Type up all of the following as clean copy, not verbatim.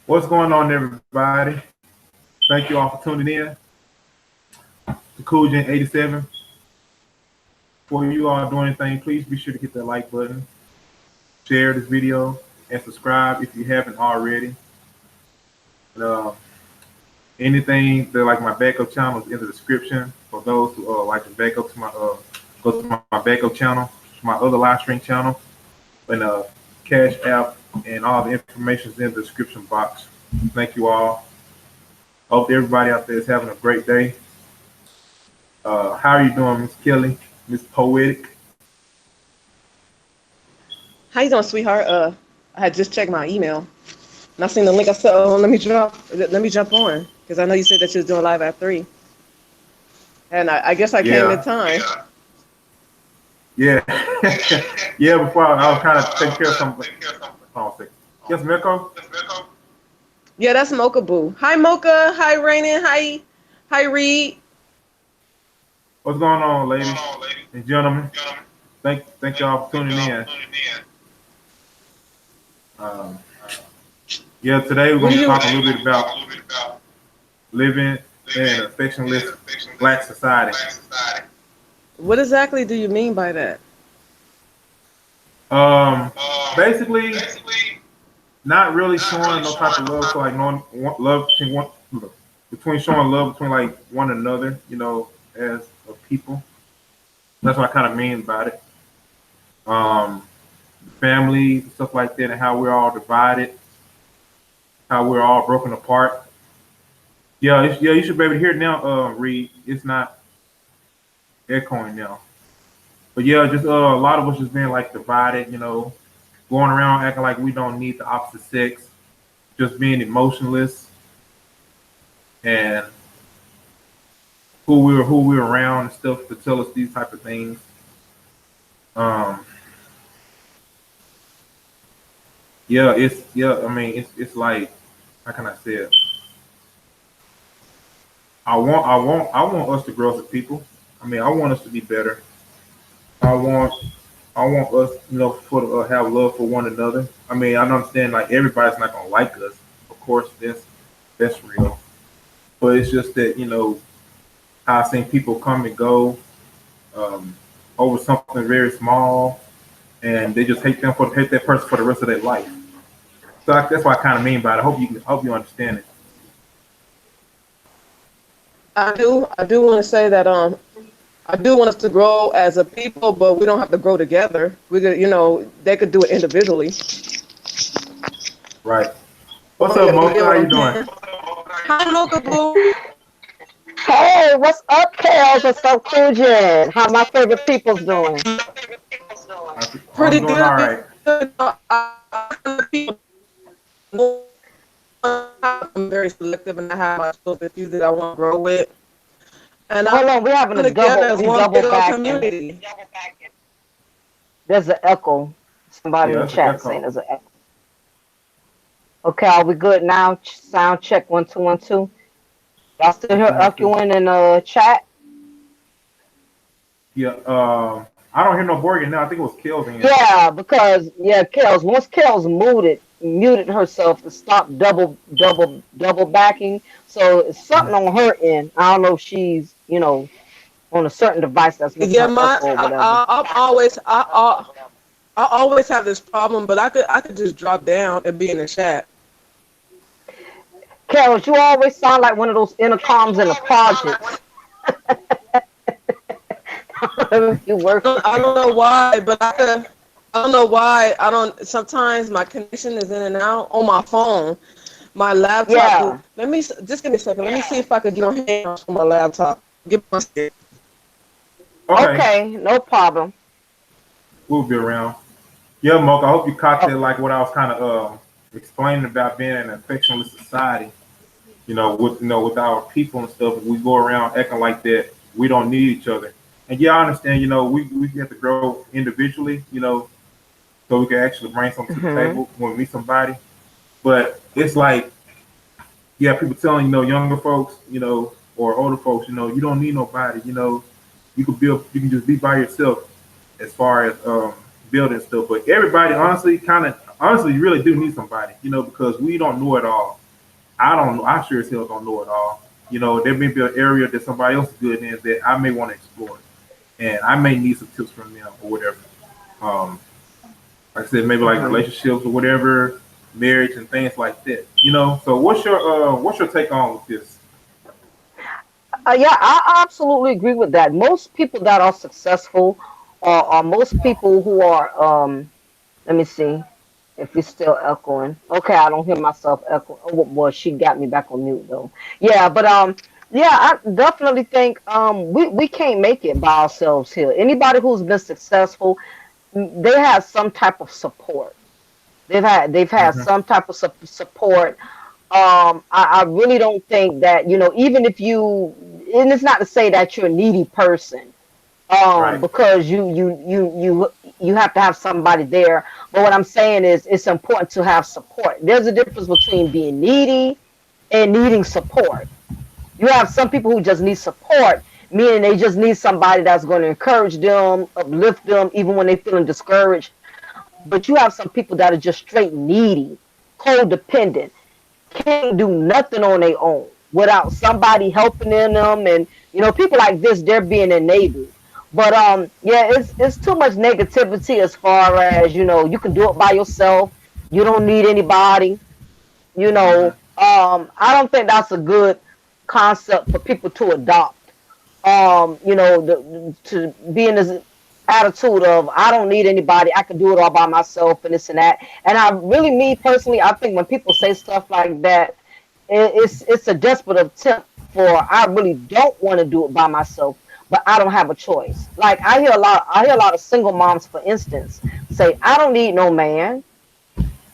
What's going on, everybody? Thank you all for tuning in to Cool Gen 87. Before you all do anything, please be sure to hit that like button, share this video, and subscribe if you haven't already. And, anything that like my backup channel is in the description for those who like to back up to my go to my backup channel, my other live stream channel, and Cash App, and all the information is in the description box. Thank you all. Hope everybody out there is having a great day. How are you doing, Miss Kelly, Miss Poetic? How you doing, sweetheart? I had just checked my email and I seen the link. I said, "Oh, let me jump on," because I know you said that you was doing live at 3, and I guess I came in Yeah, time. yeah, yeah. Before I was trying to take care of something. Hold on a second. Yes, Mirko. Yeah, that's Mocha Boo. Hi, Mocha. Hi, Rainin. Hi, Reed. What's going on, ladies and gentlemen? Thank y'all for tuning in. Um, yeah, today we're What gonna do be you? talking a little bit about living in an affectionless Black society. What exactly do you mean by that? Um, Basically, not really showing no type of love, so like no love between showing love between like one another, as a people. That's what I kind of mean about it. Um, Family stuff like that, and how we're all divided, how we're all broken apart. Yeah, yeah, you should be able to hear it now. Reed, it's not echoing now. But yeah, just a lot of us just being like divided, going around acting like we don't need the opposite sex, just being emotionless, and who we're around and stuff to tell us these type of things. Um, yeah, yeah. I mean, it's like, how can I say it? I want us to grow as a people. I mean, I want us to be better. I want I want us, for have love for one another. I mean, I understand like everybody's not gonna like us. Of course, that's real. But it's just that how I've seen people come and go um, over something very small, and they just hate that person for the rest of their life. So that's what I kind of mean by it. I hope you understand it. I do want to say that I do want us to grow as a people, but we don't have to grow together. We could, they could do it individually. Right. What's up, You Mocha? get How what you I'm doing? saying? Hi, Mocha Boo. Hey, what's up, Kels? What's up, Cool? How my favorite people's doing? I'm Pretty doing all good. right. I'm very selective, and I have my chosen few that I want to grow with, and I Hold on, we're having a come together double. as We one double big old backing. community. There's an echo. Somebody Yeah, in the that's an chat saying echo. there's an echo. Okay, are we good now? Sound check 1 2 1 2. Y'all still hear 1 2 1 2. echoing in the chat? Yeah. I don't hear no Borgen now. I think it was Kills in. Yeah, because Kels. Once Kels muted herself to stop double backing. So it's something Mhm. on her end. I don't know if she's on a certain device that's making Yeah, her echo or whatever. I always have this problem, but I could just drop down and be in the chat. Carol, you always sound like one of those intercoms in the projects. If you work. I don't know why, but I don't know why. I don't. Sometimes my connection is in and out on my phone. My laptop. Yeah. Just give me a second. Let me see if I could get on hands on my laptop. Give me a second. Okay, Okay, no problem. we'll be around. Yeah, Mocha. I hope you caught Oh, that, like what I was kind of explaining about being in an affectionless society. With our people and stuff. We go around acting like that. We don't need each other. And yeah, I understand. We have to grow individually. So we can actually bring something to the hmm table when we meet somebody. But it's like, yeah, people telling younger folks, or older folks, you don't need nobody. You can just be by yourself as far as building stuff. But everybody, honestly, kind of honestly, you really do need somebody, because we don't know it all. I don't know. I sure as hell don't know it all. There may be an area that somebody else is good in that I may want to explore, and I may need some tips from them or whatever. Um, like I said, maybe like Hmm. relationships or whatever, marriage and things like that. So what's your take on with this? Yeah, I absolutely agree with that. Most people that are successful, are most people who are, let me see if it's still echoing. Okay, I don't hear myself echo. Oh, well, she got me back on mute though. Yeah, but yeah, I definitely think we can't make it by ourselves here. Anybody who's been successful, they have some type of support. They've had Hmm. some type of support. I really don't think that, even if you, and it's not to say that you're a needy person, Right. because you have to have somebody there. But what I'm saying is it's important to have support. There's a difference between being needy and needing support. You have some people who just need support, meaning they just need somebody that's going to encourage them, uplift them, even when they're feeling discouraged. But you have some people that are just straight needy, codependent, can't do nothing on their own without somebody helping them. And people like this, they're being enabled. But yeah, it's too much negativity as far as, you can do it by yourself. You don't need anybody. Hmm. I don't think that's a good concept for people to adopt. To be in this attitude of I don't need anybody, I can do it all by myself and this and that. And I really, me personally, I think when people say stuff like that, it's a desperate attempt for I really don't want to do it by myself, but I don't have a choice. Like I hear a lot of single moms, for instance, say, I don't need no man.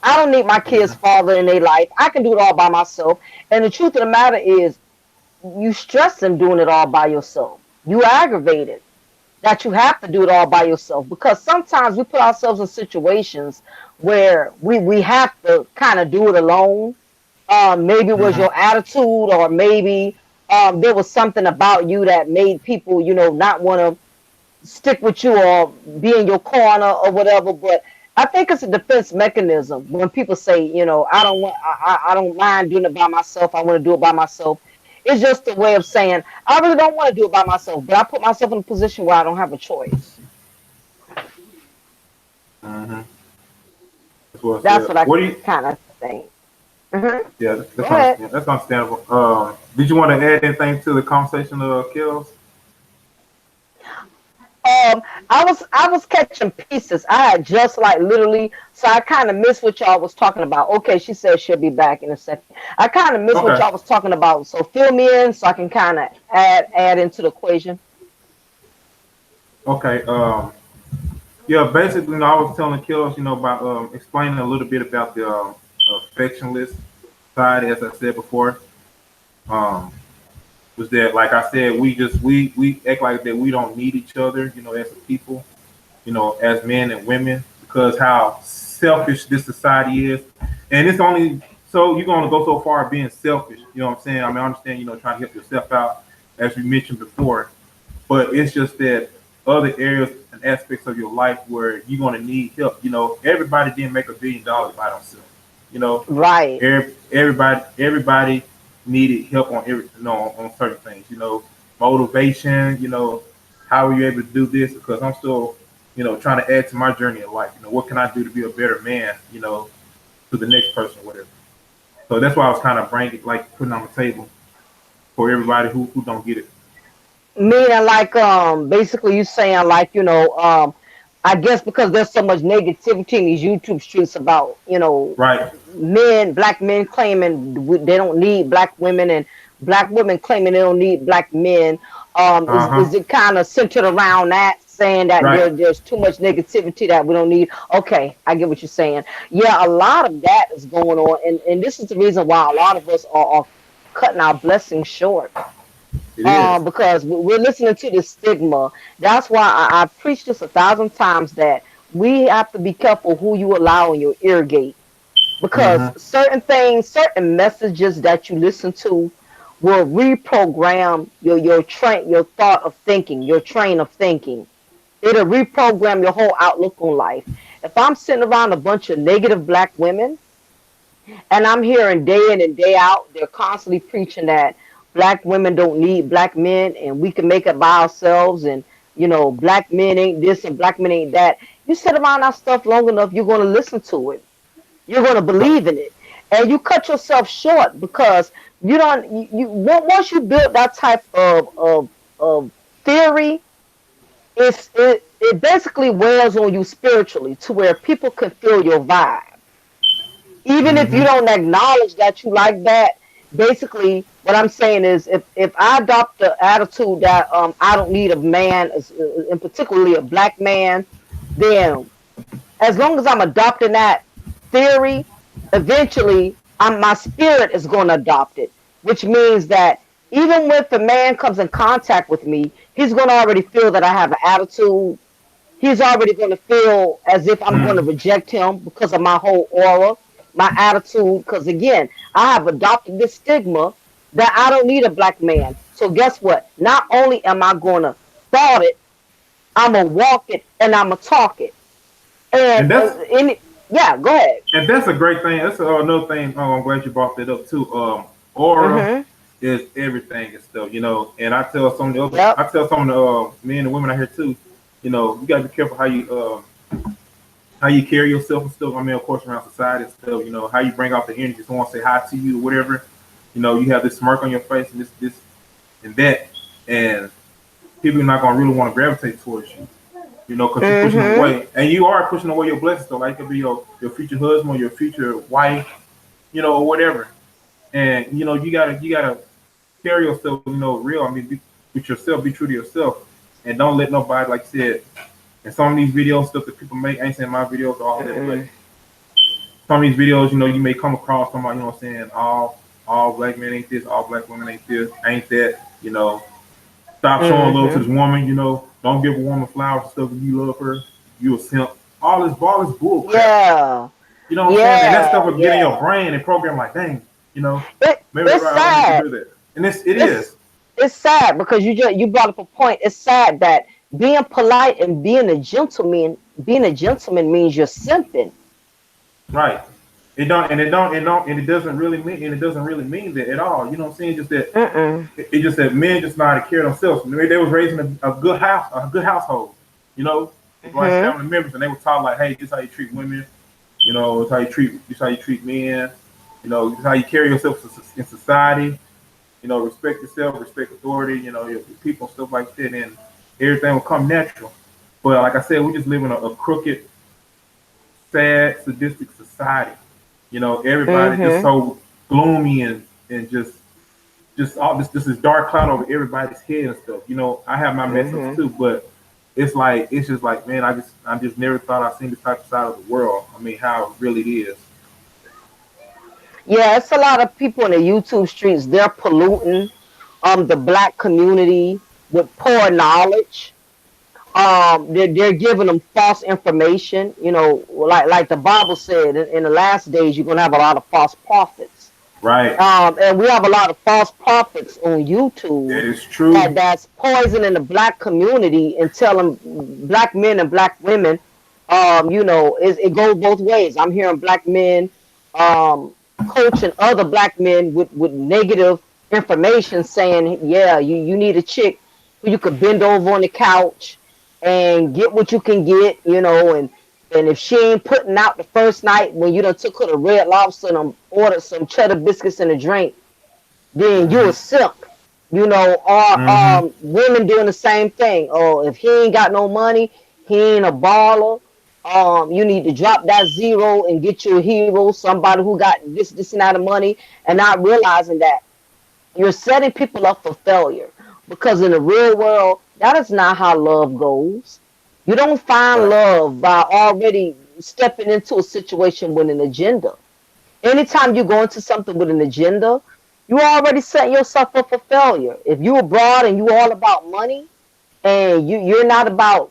I don't need my kids' Hmm. father in their life. I can do it all by myself. And the truth of the matter is, you stressing doing it all by yourself. You aggravated that you have to do it all by yourself, because sometimes we put ourselves in situations where we have to kind of do it alone. Maybe it was Hmm. your attitude, or maybe there was something about you that made people, not want to stick with you or be in your corner or whatever. But I think it's a defense mechanism when people say, I don't want, I don't mind doing it by myself. I want to do it by myself. It's just a way of saying I really don't want to do it by myself, but I put myself in a position where I don't have a choice. Hmm. That's what I That's said. what I What do you? kind of think. Hmm. Yeah, Go that's ahead. understandable. That's understandable. Did you want to add anything to the conversation, Kills? Um, I was catching pieces. I had just like literally, so I kind of missed what y'all was talking about. Okay, she said she'll be back in a second. I kind of missed what Okay. y'all was talking about. So fill me in so I can kind of add into the equation. Okay. Yeah, basically, I was telling Kills, about explaining a little bit about the affectionless side, as I said before. Um, was that, like I said, we act like that we don't need each other, as a people, as men and women, because how selfish this society is, and it's only so you're gonna go so far being selfish. You know what I'm saying? I mean, I understand, trying to help yourself out, as we mentioned before, but it's just that other areas and aspects of your life where you're gonna need help. Everybody didn't make $1 billion by themselves. You know, Right. everybody needed help on on certain things. Motivation. How are you able to do this? Because I'm still, trying to add to my journey in life. What can I do to be a better man? To the next person, or whatever. So that's why I was kind of bringing, like, putting on the table for everybody who don't get it. Meaning like basically you saying like, I guess because there's so much negativity in these YouTube streets about, Right. black men claiming they don't need black women, and black women claiming they don't need black men. Uh Is huh. it kind of centered around that, saying that Right. there's too much negativity that we don't need? Okay, I get what you're saying. Yeah, a lot of that is going on, and this is the reason why a lot of us are cutting our blessings short, It is. because we're listening to this stigma. That's why I preach this 1,000 times, that we have to be careful who you allow in your ear gate, because Mm-hmm. certain things, certain messages that you listen to will reprogram your thought of thinking, your train of thinking. It'll reprogram your whole outlook on life. If I'm sitting around a bunch of negative black women and I'm hearing day in and day out, they're constantly preaching that black women don't need black men and we can make it by ourselves and black men ain't this and black men ain't that. You sit around that stuff long enough, you're gonna listen to it. You're gonna believe in it. And you cut yourself short because you don't once you build that type of theory, it basically wears on you spiritually to where people can feel your vibe. Even if you Mm-hmm. don't acknowledge that you like that, basically what I'm saying is if I adopt the attitude that I don't need a man, and particularly a black man, then as long as I'm adopting that theory, eventually my spirit is going to adopt it, which means that even if a man comes in contact with me, he's going to already feel that I have an attitude. He's already going to feel as if I'm going to Mm. reject him because of my whole aura, my attitude. Because again, I have adopted this stigma that I don't need a black man. So guess what? Not only am I going to thought it, I'm going to walk it and I'm going to talk it. And And that's yeah, go ahead. and that's a great thing. That's another thing. Oh, I'm glad you brought that up too. Aura Mhm. is everything and stuff, you know. And I Yep. tell some of the men and women out here too, you know, you gotta be careful how you carry yourself and stuff. I mean, of course, around society and stuff, you know, how you bring out the energy. Someone say hi to you or whatever, you know, you have this smirk on your face and this and that, and people are not gonna really want to gravitate towards you, you know, because you're pushing Mhm. away, and you are pushing away your blessings. So, like, it could be your future husband or your future wife, you know, or whatever. And you know, you gotta carry yourself, you know, real. I mean, be with yourself, be true to yourself, and don't let nobody, like I said, and some of these videos stuff that people make. I ain't saying my videos or all that, but Mm-mm. some of these videos, you know, you may come across somebody, you know, what I'm saying all black men ain't this, all black women ain't this, ain't that, you know. Stop showing love to Mhm. this woman, you know. Don't give a woman flowers and stuff if you love her. You a simp. All this bull crap. Yeah. You know what I'm saying? And that stuff Yeah. will get in your Yeah. brain and program like, dang, you know, maybe It's I need to sad. do that. And it It's is. it's sad because you brought up a point. It's sad that being polite and being a gentleman means you're simping. Right. It doesn't really mean that at all. You know what I'm saying? Just that Mm-mm. it's just that men just know how to care themselves. Maybe they was raised in a good house, a good household. You know, with like Mhm. family members, and they were taught like, hey, this is how you treat women. You know, this how you treat men. You know, this how you carry yourself in society. You know, respect yourself, respect authority. You know, your people, stuff like that, and everything will come natural. But like I said, we just live in a crooked, sad, sadistic society. You know, everybody just Mhm. so gloomy and just all this dark cloud over everybody's head and stuff. You know, I have my mess ups Mhm. too, but it's just like, man, I just never thought I'd seen this type of side of the world. I mean, how it really is. Yeah, it's a lot of people in the YouTube streets. They're polluting the black community with poor knowledge. They're giving them false information. Like the Bible said, in the last days you're gonna have a lot of false prophets. Right. And we have a lot of false prophets on YouTube That is true. that's poisoning the black community and telling black men and black women, it goes both ways. I'm hearing black men um, coaching other black men with negative information, saying, "Yeah, you need a chick who you could bend over on the couch and get what you can get, and if she ain't putting out the first night when you done took her to Red Lobster and ordered some cheddar biscuits and a drink, then you a Mm-hmm. simp." Or Mm-hmm. women doing the same thing. Oh, if he ain't got no money, he ain't a baller. You need to drop that zero and get you a hero, somebody who got this and that of money, and not realizing that you're setting people up for failure. Because in the real world, that is not how love goes. You don't find Right. love by already stepping into a situation with an agenda. Anytime you go into something with an agenda, you already set yourself up for failure. If you abroad and you all about money and you're not about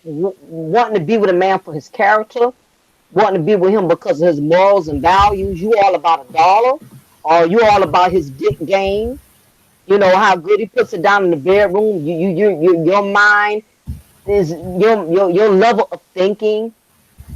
wanting to be with a man for his character, wanting to be with him because of his morals and values, you all about a dollar, or you all about his dick game. How good he puts it down in the bedroom. Your mind. is your level of thinking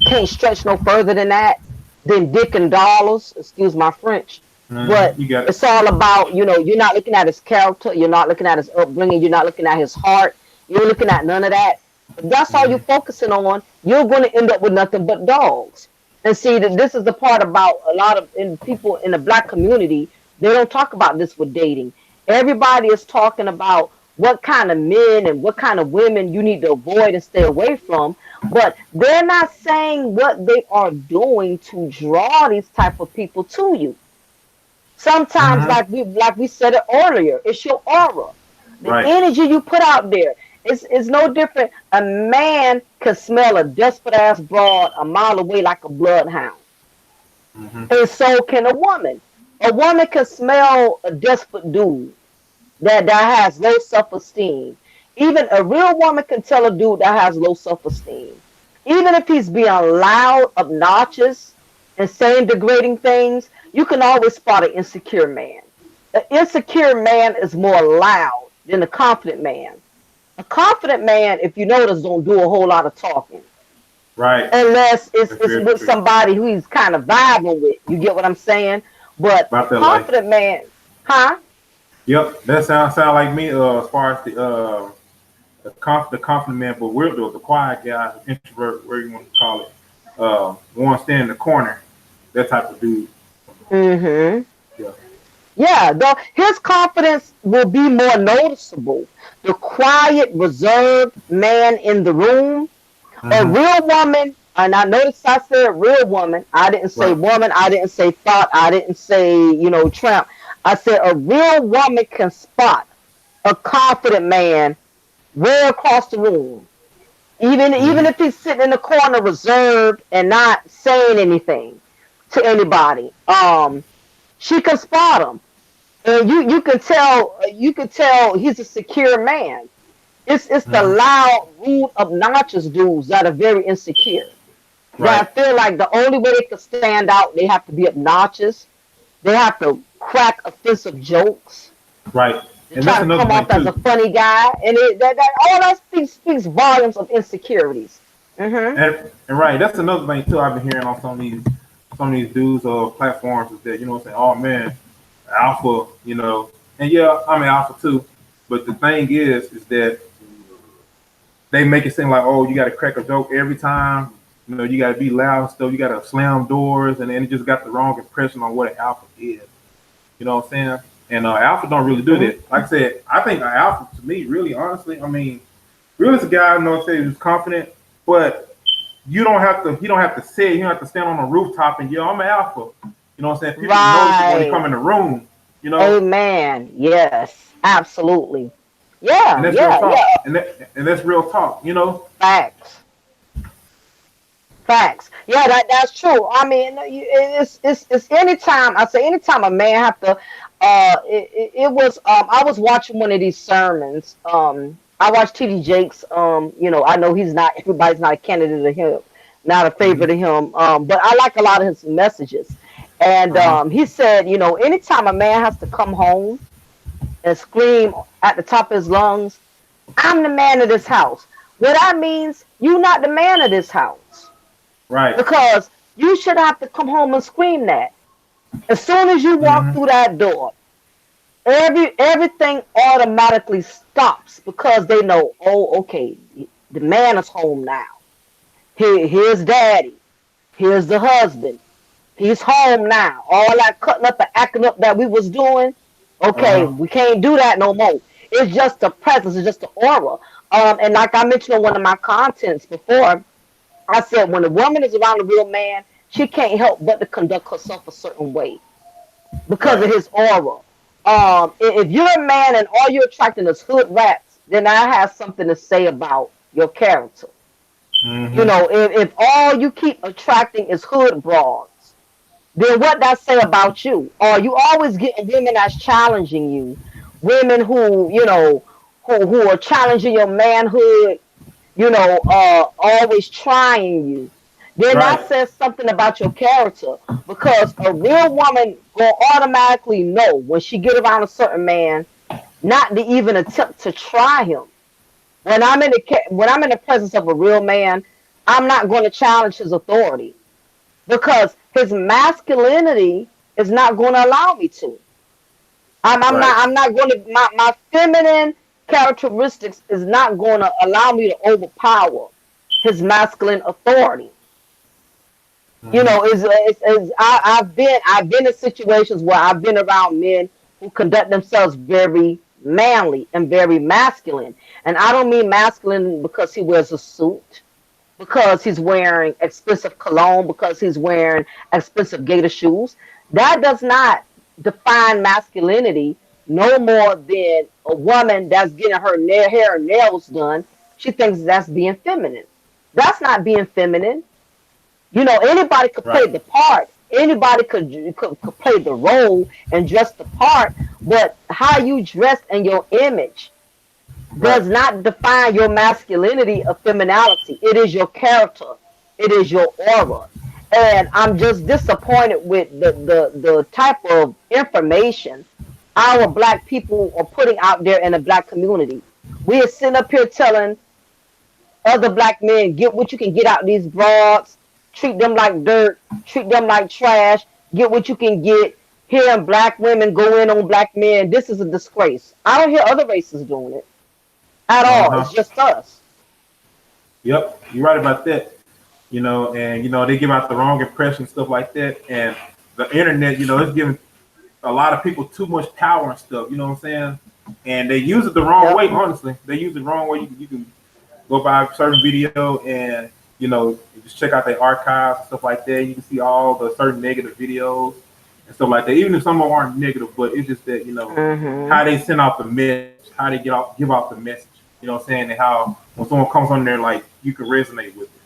can't stretch no further than that, than dick and dollars. Excuse my French, but You got it. it's all about, you're not looking at his character, you're not looking at his upbringing, you're not looking at his heart, you're looking at none of that. If that's all you're Hmm. focusing on, you're going to end up with nothing but dogs. And see that this is the part about a lot of people in the black community. They don't talk about this with dating. Everybody is talking about what kind of men and what kind of women you need to avoid and stay away from, but they're not saying what they are doing to draw these type of people to you. Sometimes, Hmm. like we said it earlier, it's your aura, the Right. energy you put out there. It's no different. A man can smell a desperate ass broad a mile away like a bloodhound, Hmm. and so can a woman. A woman can smell a desperate dude that has low self esteem. Even a real woman can tell a dude that has low self esteem. Even if he's being loud, obnoxious, and saying degrading things, you can always spot an insecure man. An insecure man is more loud than a confident man. A confident man, if you notice, don't do a whole lot of talking. Right. Unless it's, That's it's very with true. somebody who he's kind of vibing with. You get what I'm saying? But a About that life. confident man, huh? Yep. That sound like me. As far as the confident man, but we're the quiet guy, introvert, where you want to call it. One stand in the corner. That type of dude. Mm-hmm. Yeah. Yeah, though his confidence will be more noticeable. The quiet, reserved man in the room, a Hmm. real woman, and I noticed I said real woman. I didn't say Right. woman. I didn't say thought. I didn't say, tramp. I said a real woman can spot a confident man way across the room. Even Hmm. if he's sitting in the corner reserved and not saying anything to anybody. She can spot him. And you can tell he's a secure man. It's the Hmm. loud, rude, obnoxious dudes that are very insecure. Right. That feel like the only way they can stand out, they have to be obnoxious. They have to crack offensive jokes. Right. They And try that's to another come thing off as a too. funny guy, and that all that speaks volumes of insecurities. Hmm. And right, that's another thing too. I've been hearing on some of these dudes platforms is that saying, oh man, alpha, and yeah, I'm an alpha too. But the thing is that they make it seem like, oh, you got to crack a joke every time. You got to be loud and stuff. You got to slam doors, and then it just got the wrong impression on what an alpha is. You know what I'm saying? And alpha don't really do Hmm. that. Like I said, I think an alpha to me, really, honestly, I mean, really is a guy, say who's confident, but you don't have to say it. You don't have to stand on a rooftop and I'm an alpha. You know what I'm saying? People notice it when they Right. come in the room, you know, Amen. Yes. Absolutely. and Yeah. that's real Yeah. Yeah. talk. And that's real talk. Facts. Facts. Yeah, that's true. I mean, it's anytime I say anytime a man have to. It was I was watching one of these sermons. I watched TD Jakes. I know he's not everybody's not a candidate of him, not a Hmm. favorite of him. But I like a lot of his messages. And Uh-huh. he said, anytime a man has to come home and scream at the top of his lungs, "I'm the man of this house." Well, that means you not the man of this house, Right. because you should have to come home and scream that. As soon as you walk Hmm. through that door, everything automatically stops because they know, oh, okay, the man is home now. Here's daddy. Here's the husband. He's home now. All that cutting up and acting up that we was doing, okay, Uh-huh. we can't do that no more. It's just the presence, it's just the aura. And like I mentioned on one of my contents before, I said when a woman is around a real man, she can't help but to conduct herself a certain way because Right. of his aura. If you're a man and all you're attracting is hood rats, then that has something to say about your character. Hmm. If all you keep attracting is hood broads, then what that say about you? Or you always getting women that's challenging you, women who are challenging your manhood, always trying you. Then Right. that says something about your character, because a real woman will automatically know when she get around a certain man not to even attempt to try him. when I'm in the presence of a real man, I'm not going to challenge his authority because his masculinity is not going to allow me to. Right. I'm not going to, my feminine characteristics is not going to allow me to overpower his masculine authority. You Mm-hmm. know, I've been in situations where I've been around men who conduct themselves very manly and very masculine. And I don't mean masculine because he wears a suit, because he's wearing expensive cologne, because he's wearing expensive gator shoes. That does not define masculinity no more than a woman that's getting her hair and nails done. She thinks that's being feminine. That's not being feminine. You know, anybody could Right. play the part. Anybody could play the role and dress the part, but how you dress and your image Right. does not define your masculinity or femininity. It is your character. It is your aura. And I'm just disappointed with the type of information our black people are putting out there in the black community. We are sitting up here telling other black men, get what you can get out of these broads, treat them like dirt, treat them like trash, get what you can get. Hearing black women go in on black men, this is a disgrace. I don't hear other races doing it at Uh all. huh. It's just us. Yep. You're right about that. And they give out the wrong impression, stuff like that, and the internet, it's giving a lot of people too much power and stuff. You know what I'm saying? And they use it the wrong Yep. way. Honestly, they use it the wrong way. You can go by a certain video and just check out their archives and stuff like that. You can see all the certain negative videos and stuff like that. Even if some of them aren't negative, but it's just that Hmm. how they send out the message, how they give out the message. You know what I'm saying? And how when someone comes on there, like you can resonate with it.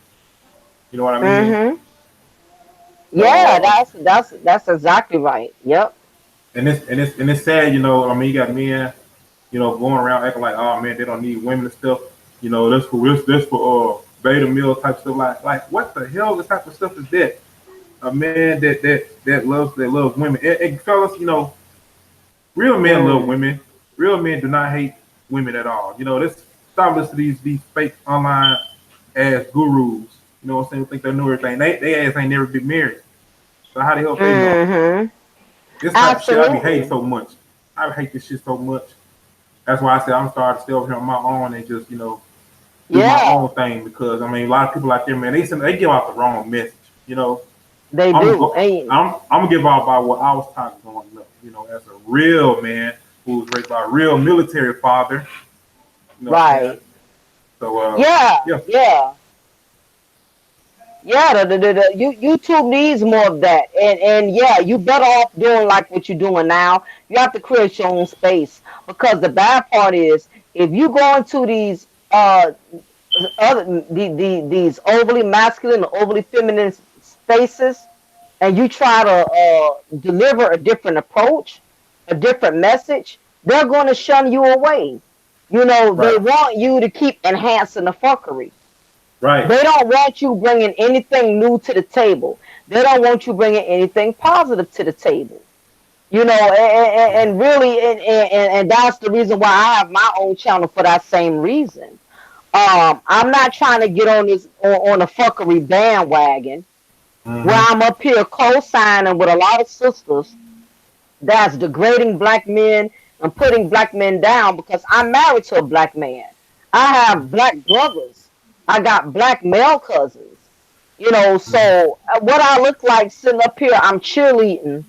You know what I mean? Hmm. Yeah, So that's exactly right. Yep. and it's sad. I mean, you got men, going around acting like, oh man, they don't need women and stuff. This for beta male type stuff. Like what the hell? This type of stuff is that? A man that loves women. And fellas, real men love Mm. women. Real men do not hate women at all. Let's stop listening to these fake online ass gurus. You know what I'm saying? Who think they know everything. They ass ain't never been married. So how the hell they know? Hmm. This type of shit I be hating Absolutely. so much. I hate this shit so much. That's why I said I'm starting to stay over here on my own and just do my Yeah, own thing because I mean a lot of people out there, man, they give out the wrong message. You know, they I'm gonna do. go. And I'm gonna give out by what I was taught growing up. As a real man who was raised by a real military father. You know what I'm saying? right. So Yeah, yeah, yeah. Yeah, YouTube needs more of that, and yeah, you better off doing like what you're doing now. You have to create your own space because the bad part is if you go into these these overly masculine or overly feminine spaces, and you try to deliver a different approach, a different message, they're going to shun you away. You know, they right, want you to keep enhancing the fuckery. right. They don't want you bringing anything new to the table. They don't want you bringing anything positive to the table. You know, and really, and that's the reason why I have my own channel for that same reason. I'm not trying to get on this on a fuckery bandwagon where Mm-hmm. I'm up here co-signing with a lot of sisters that's degrading black men and putting black men down because I'm married to a black man. I have black brothers. I got black male cousins. You know, so what I look like sitting up here, I'm cheerleading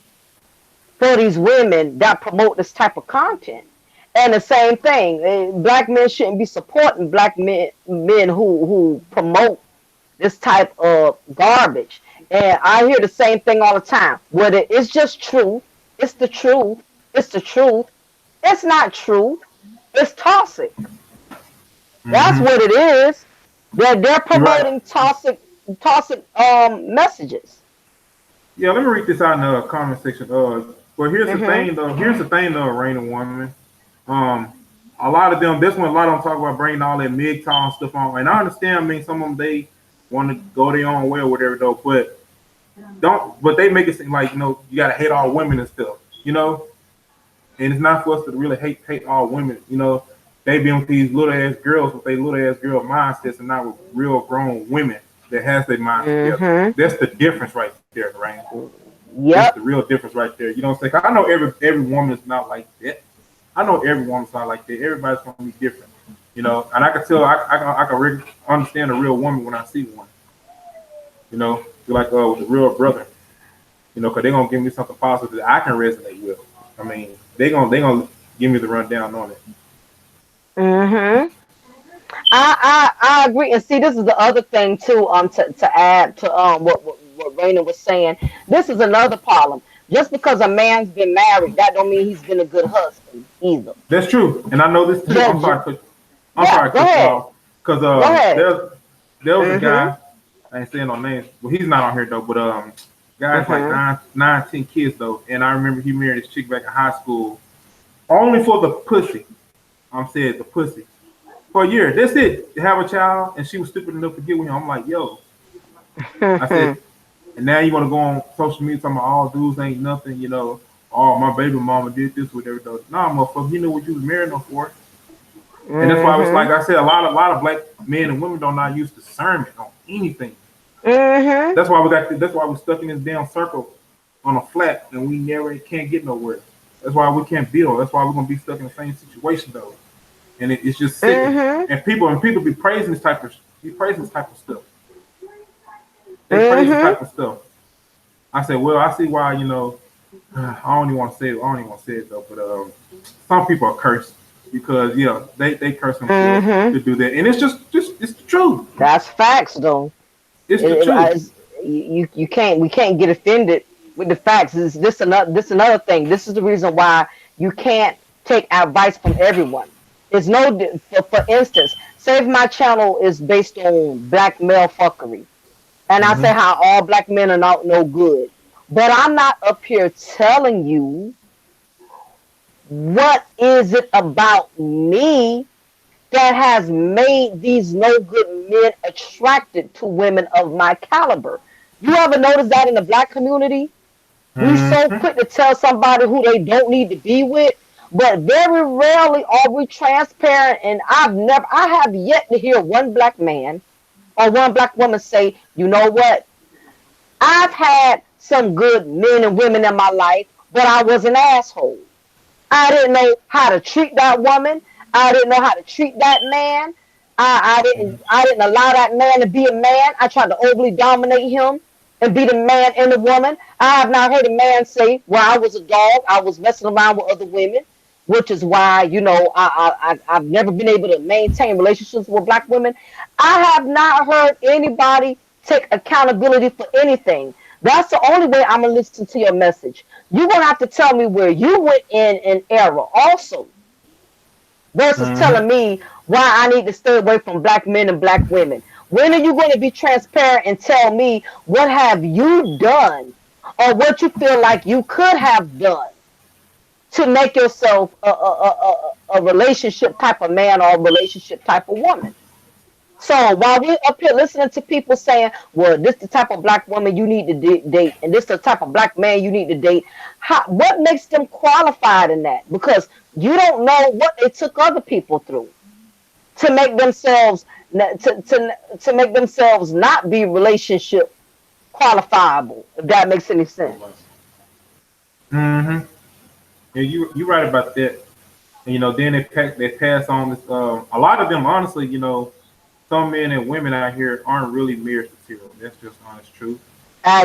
for these women that promote this type of content. And the same thing, black men shouldn't be supporting black men who promote this type of garbage. And I hear the same thing all the time. Whether it's just truth, it's the truth, it's the truth. It's not truth. It's toxic. That's Mm-hmm. what it is. They're You're right. promoting toxic messages. Yeah, let me read this out in the comment section. But here's the Mhm. thing though. Here's the thing though, Rain and Woman. Um, a lot of them. This one, a lot of them talk about bringing all that MGTOW and stuff on, and I understand. I mean, some of them they want to go their own way or whatever though, but don't. But they make it seem like you gotta hate all women and stuff. And it's not for us to really hate all women. they been with these little ass girls with their little ass girl mindsets and not with real grown women that has their minds together. Mm-hmm. That's the difference right there, right? That's the Yep. real difference right there. You know what I'm saying? 'Cause I know every woman is not like that. I know every woman's not like that. Everybody's gonna be different. You know, and I can tell I can understand a real woman when I see one. You know, you're like with a real brother. You know, because they're gonna give me something positive that I can resonate with. I mean, they gonna give me the rundown on it. Mm-hmm. I agree. And see, this is the other thing too. To add to what Raina was saying. This is another problem. Just because a man's been married, that don't mean he's been a good husband either. That's true, and I know this too. I'm Yeah. sorry, Go cut you ahead. off, because Go ahead. there was a Mm-hmm. guy. I ain't saying no names. Well, he's not on here though, but guys like Mm-hmm. 10 kids though, and I remember he married this chick back in high school only for the pussy. I'm saying the pussy for a year. That's it. To have a child, and she was stupid enough to get with him. I'm like, yo, I said, and now you want to go on social media talking about all dudes ain't nothing, you know. Oh, my baby mama did this with everything. Nah, motherfucker, you know what you was marrying her for. And that's why it's like Mm-hmm. I said, a lot of black men and women don't not use discernment on anything. Mm-hmm. That's why we're stuck in this damn circle on a flat and we never can't get nowhere. That's why we can't build. That's why we're gonna be stuck in the same situation though. And it's just sickening. Mm-hmm. And people be praising this type of stuff. They praise this Mm-hmm. type of stuff. I said, well, I see why, I don't even want to say it. I don't even want to say it though, but some people are cursed because yeah, they curse themselves Mm-hmm. to do that, and it's just it's the truth. That's facts, though. It's the truth. You can't we can't get offended with the facts. This another thing. This is the reason why you can't take advice from everyone. It's for instance, say if my channel is based on black male fuckery, and I say Hmm. how all black men are not no good, but I'm not up here telling you what is it about me that has made these no good men attracted to women of my caliber. You ever notice that in the black community? We so Hmm. quick to tell somebody who they don't need to be with, but very rarely are we transparent. And I have yet to hear one black man or one black woman say, you know what? I've had some good men and women in my life, but I was an asshole. I didn't know how to treat that woman. I didn't know how to treat that man. I didn't allow that man to be a man. I tried to overly dominate him and be the man and the woman. I have not heard a man say, "Well, I was a dog. I was messing around with other women," which is why I've never been able to maintain relationships with black women. I have not heard anybody take accountability for anything. That's the only way I'm gonna listen to your message. You're gonna have to tell me where you went in an error also, versus Hmm. telling me why I need to stay away from black men and black women. When are you going to be transparent and tell me what have you done or what you feel like you could have done to make yourself a relationship type of man or a relationship type of woman? So while we're up here listening to people saying, well, this the type of black woman you need to date, and this the type of black man you need to date, what makes them qualified in that? Because you don't know what they took other people through to make themselves to make themselves not be relationship qualifiable. If that makes any sense. Hmm. Yeah, you right about that. And, then they pass on this. A lot of them, honestly, some men and women out here aren't really marriage material. That's just honest truth.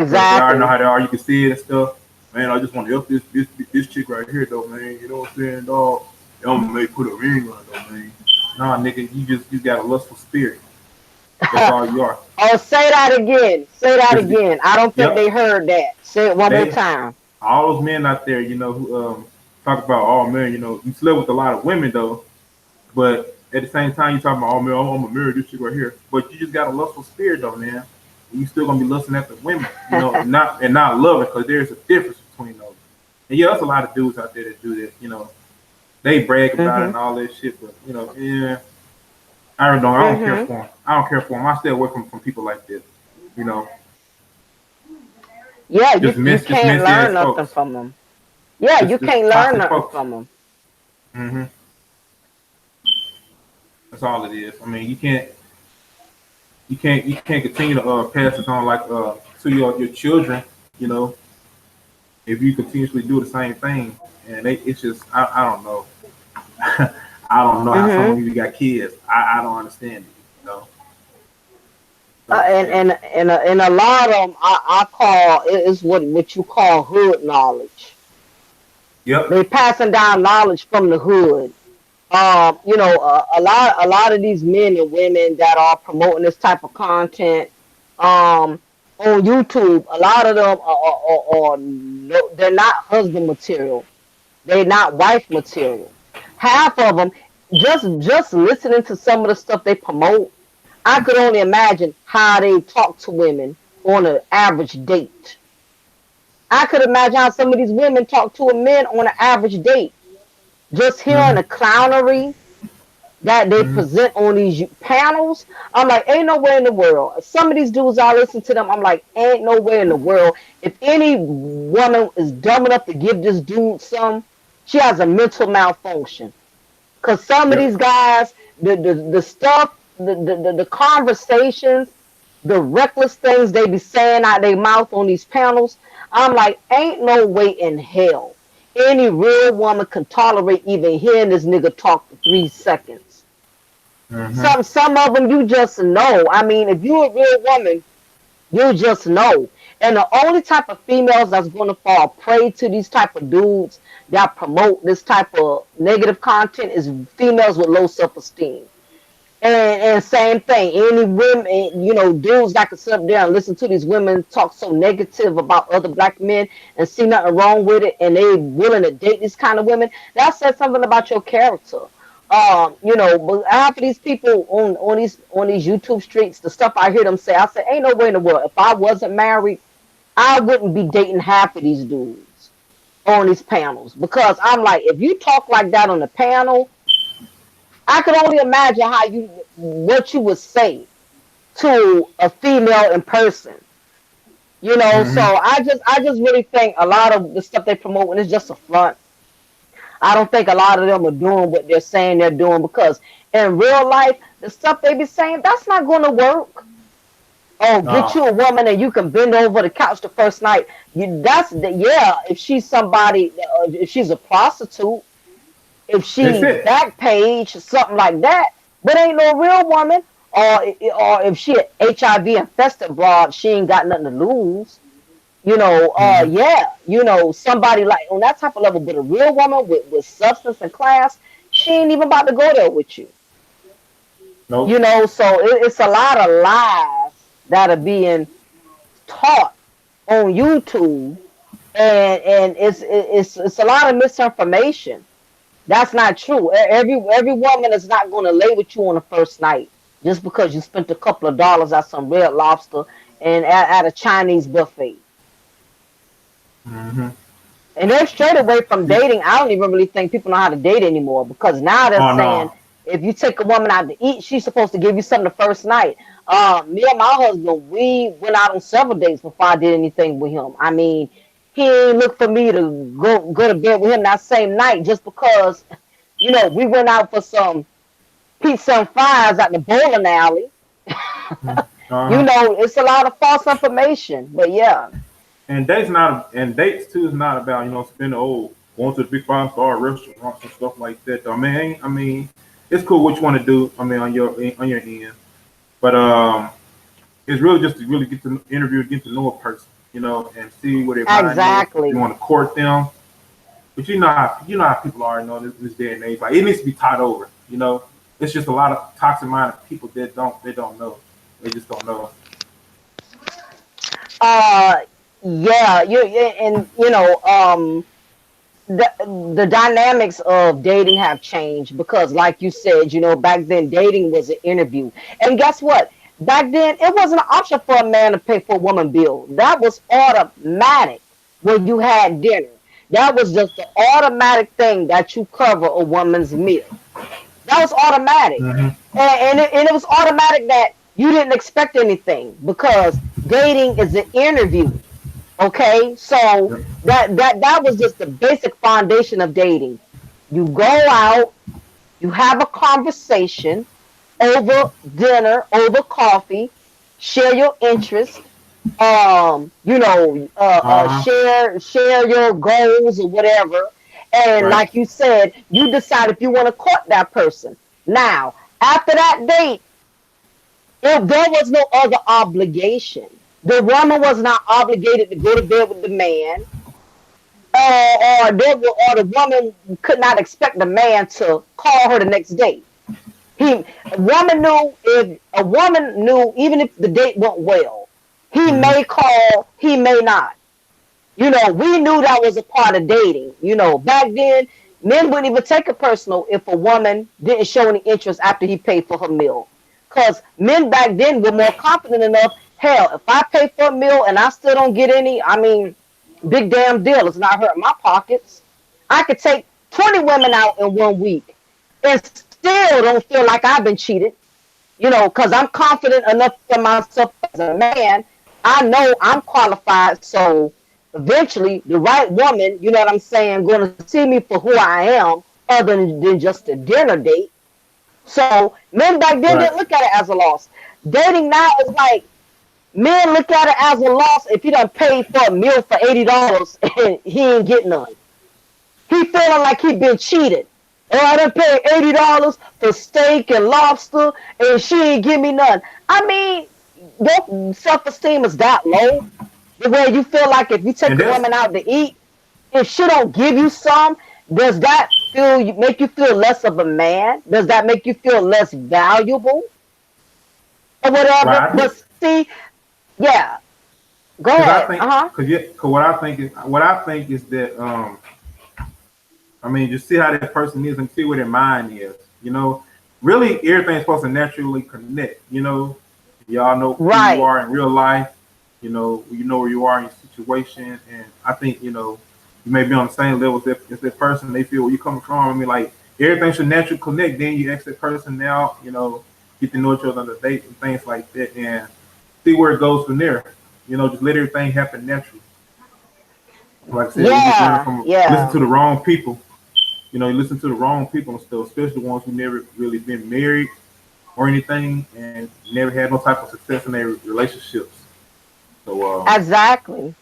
Because they already know Exactly. how they are. You can see it and stuff. Man, I just want to up this chick right here though, man. You know what I'm saying, dog? Y'all may put a ring on it though, man. Nah, nigga, you got a lustful spirit. That's all you are. Oh, say that again. Say that It's, again. I don't think they yep. heard that. Say it one more They time. all those men out there, who talk about, oh man, you slept with a lot of women though, but at the same time you talking about, oh man, I'm gonna marry this chick right here. But you just got a lustful spirit though, man. And you still gonna be lusting after women, and not loving, because there's a difference between those. And yeah, there's a lot of dudes out there that do that. They brag about it Hmm. and all that shit, but yeah, I don't know. I don't care Hmm. for them. I don't care for them. I stay away from people like this. You know, Yeah, you just can't messy learn ass nothing folks. from them. Yeah, you Just can't learn toxic nothing folks. from them. Hmm. That's all it is. I mean, you can't continue to pass this on like to your children. You know, if you continuously do the same thing, and it's just I don't know. I don't know how some Hmm. of you got kids. I don't understand it. You know, don't And understand and it. and a lot of them, I call it is what you call hood knowledge. Yep. They passing down knowledge from the hood. A lot of these men and women that are promoting this type of content um, on YouTube, a lot of them are no, they're not husband material. They're not wife material. Half of them, just listening to some of the stuff they promote, I could only imagine how they talk to women on an average date. I could imagine how some of these women talk to a man on an average date. Just hearing Hmm. the clownery that they Hmm. present on these panels, I'm like, ain't no way in the world. Some of these dudes, I listen to them, I'm like, ain't no way in the world. If any woman is dumb enough to give this dude some, she has a mental malfunction. Cause some of Yep. these guys, the stuff, the conversations, the reckless things they be saying out their mouth on these panels, I'm like, ain't no way in hell any real woman can tolerate even hearing this nigga talk for 3 seconds. Hmm. Some of them you just know. I mean, if you're a real woman, you just know. And the only type of females that's going to fall prey to these type of dudes that promote this type of negative content is females with low self-esteem. And same thing, any women, dudes that can sit up there and listen to these women talk so negative about other black men and see nothing wrong with it, and they willing to date these kind of women, that says something about your character. But half of these people on these YouTube streets, the stuff I hear them say, I say, ain't no way in the world. If I wasn't married, I wouldn't be dating half of these dudes on these panels because I'm like, if you talk like that on the panel, I could only imagine what you would say to a female in person. So Hmm. I just really think a lot of the stuff they promote is just a front. I don't think a lot of them are doing what they're saying they're doing because in real life, the stuff they be saying, that's not going to work. Oh, get No, you a woman and you can bend over the couch the first night. Yeah. If she's somebody, if she's a prostitute, if that's she it. back page something like that, but ain't no real woman, or if she a HIV infested broad, she ain't got nothing to lose. Hmm. Yeah, somebody like on that type of level, but a real woman with substance and class, she ain't even about to go there with you. Nope. So it's a lot of lies that are being taught on YouTube, and it's a lot of misinformation. That's not true. Every woman is not going to lay with you on the first night just because you spent a couple of dollars at some Red Lobster and at a Chinese buffet. Hmm. And they're straight away from dating. I don't even really think people know how to date anymore because now they're Oh saying no. if you take a woman out to eat, she's supposed to give you something the first night. Me and my husband, we went out on several dates before I did anything with him. I mean, he ain't look for me to go to bed with him that same night just because we went out for some pizza and fries at the bowling alley. Uh-huh. It's a lot of false information. But yeah, And dates too is not about spending going to the big 5-star restaurants and stuff like that. Though. I mean, it's cool what you want to do. I mean, on your end, but it's really just to really get to interview, get to know a person, and see where their mind is. If you exactly. want to court them, but you know how people are, this day and age. Like it needs to be taught over. It's just a lot of toxic minded people that don't know. They just don't know. Uh, yeah, and the dynamics of dating have changed because, like you said, back then dating was an interview, and guess what? Back then, it wasn't an option for a man to pay for a woman bill. That was automatic when you had dinner. That was just the automatic thing that you cover a woman's meal. That was automatic. Hmm. And it was automatic that you didn't expect anything because dating is an interview. Okay, so Yep. that was just the basic foundation of dating. You go out, you have a conversation, over dinner, over coffee, share your interest, Uh-huh. share your goals or whatever. And Right. like you said, you decide if you want to court that person. Now, after that date, if there was no other obligation, the woman was not obligated to go to bed with the man, or the woman could not expect the man to call her the next day. He a woman knew even if the date went well, he Hmm. may call, he may not. We knew that was a part of dating. Back then, men wouldn't even take it personal if a woman didn't show any interest after he paid for her meal. Because men back then were more confident enough. Hell, if I pay for a meal and I still don't get any, I mean, big damn deal. It's not hurting my pockets. I could take 20 women out in 1 week and still don't feel like I've been cheated, because I'm confident enough in myself as a man. I know I'm qualified, so eventually the right woman, you know what I'm saying, going to see me for who I am, other than just a dinner date. So men back then Right. didn't look at it as a loss. Dating now is like men look at it as a loss if you done paid for a meal for $80 and he ain't get none. He feeling like he been cheated. And I done paid $80 for steak and lobster, and she ain't give me none. I mean, your self esteem is that low, the way you feel like if you take And a that's woman out to eat, if she don't give you some, does that make you feel less of a man? Does that make you feel less valuable or whatever? right. I But think see, yeah, go because I ahead. think Uh huh. because yeah, cause what I think is that I mean, just see how that person is and see where their mind is. You know, really everything's supposed to naturally connect. Y'all know who you Right. are in real life. You know where you are in your situation, and I think you may be on the same level as that person. They feel where you coming from. I mean, like everything should naturally connect. Then you ask that person out. Get to know each other on the date and things like that, and see where it goes from there. Just let everything happen naturally. Like I said, we just learning Yeah. from listen Yeah. to the wrong people. You listen to the wrong people and stuff, especially the ones who never really been married or anything and never had no type of success in their relationships. So Exactly.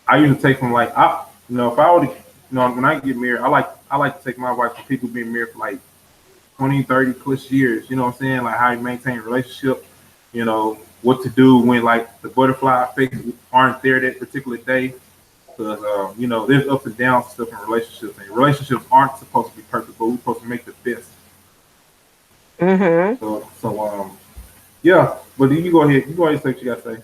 I usually take from like if I were to, when I get married, I like to take my wife from people being married for like 20, 30 plus years. You know what I'm saying? Like how you maintain a relationship. What to do when like the butterfly effects aren't there that particular day. Because there's ups and downs and stuff in relationships, and relationships aren't supposed to be perfect, but we're supposed to make the best. Mm-hmm. So yeah. But you go ahead. You go ahead and say what you gotta say.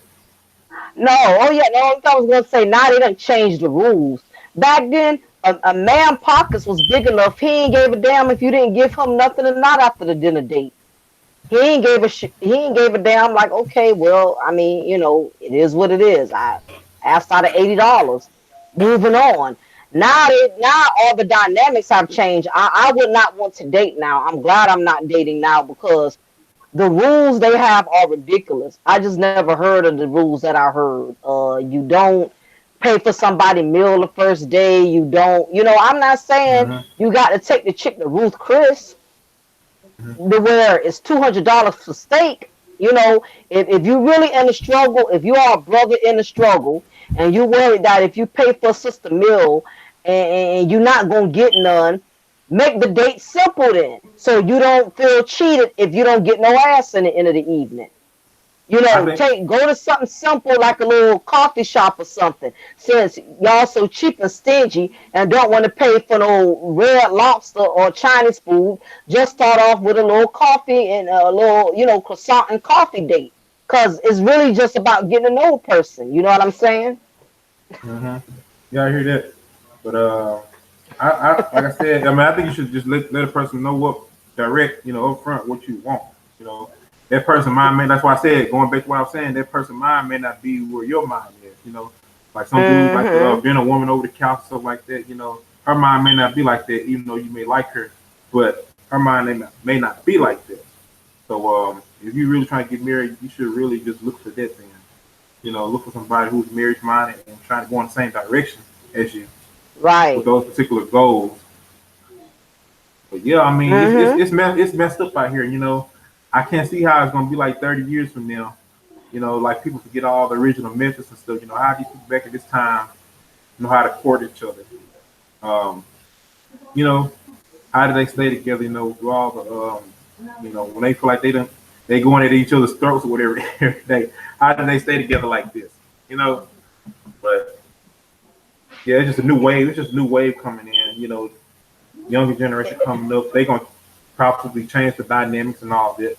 No, oh yeah, no, I was gonna say now they done changed the rules. Back then, a man pockets was big enough. He ain't gave a damn if you didn't give him nothing or not after the dinner date. He ain't gave a damn. Like, okay, well, I mean, it is what it is. I asked out of $80. Moving on. Now all the dynamics have changed. I would not want to date now. I'm glad I'm not dating now because the rules they have are ridiculous. I just never heard of the rules that I heard. You don't pay for somebody meal the first day. You don't. I'm not saying Hmm. you got to take the chick to Ruth Chris, to where it's $200 for steak. If you really in a struggle, if you are a brother in a struggle, and you worried that if you pay for a sister meal and you're not gonna get none, make the date simple then, so you don't feel cheated if you don't get no ass in the end of the evening. I think Go to something simple like a little coffee shop or something. Since y'all so cheap and stingy and don't want to pay for no red lobster or Chinese food, just start off with a little coffee and a little, croissant and coffee date. Cause it's really just about getting to know a person. You know what I'm saying? hmm Yeah, I hear that. But I like I said, I mean, I think you should just let a person know what direct, up front what you want. You know, that person mind may. That's why I said going back to what I was saying. That person mind may not be where your mind is. Like some dudes like to Mm-hmm. bend a woman over the couch, stuff like that. Her mind may not be like that, even though you may like her, but her mind may not be like that. So if you really trying to get married, you should really just look for that thing. Look for somebody who's marriage minded and trying to go in the same direction as you with Right. those particular goals. But yeah, I mean, it's Mm-hmm. it's it's, mess, it's messed up out here. I can't see how it's gonna be like 30 years from now. You know, like people forget all the original methods and stuff. You know, how these people back at this time know how to court each other. Um, you know, how do they stay together? You know, through all the when they feel like they going at each other's throats or whatever every day. How do they stay together like this? You know, but yeah, it's just a new wave. It's just a new wave coming in. You know, younger generation coming up. They gonna probably change the dynamics and all that.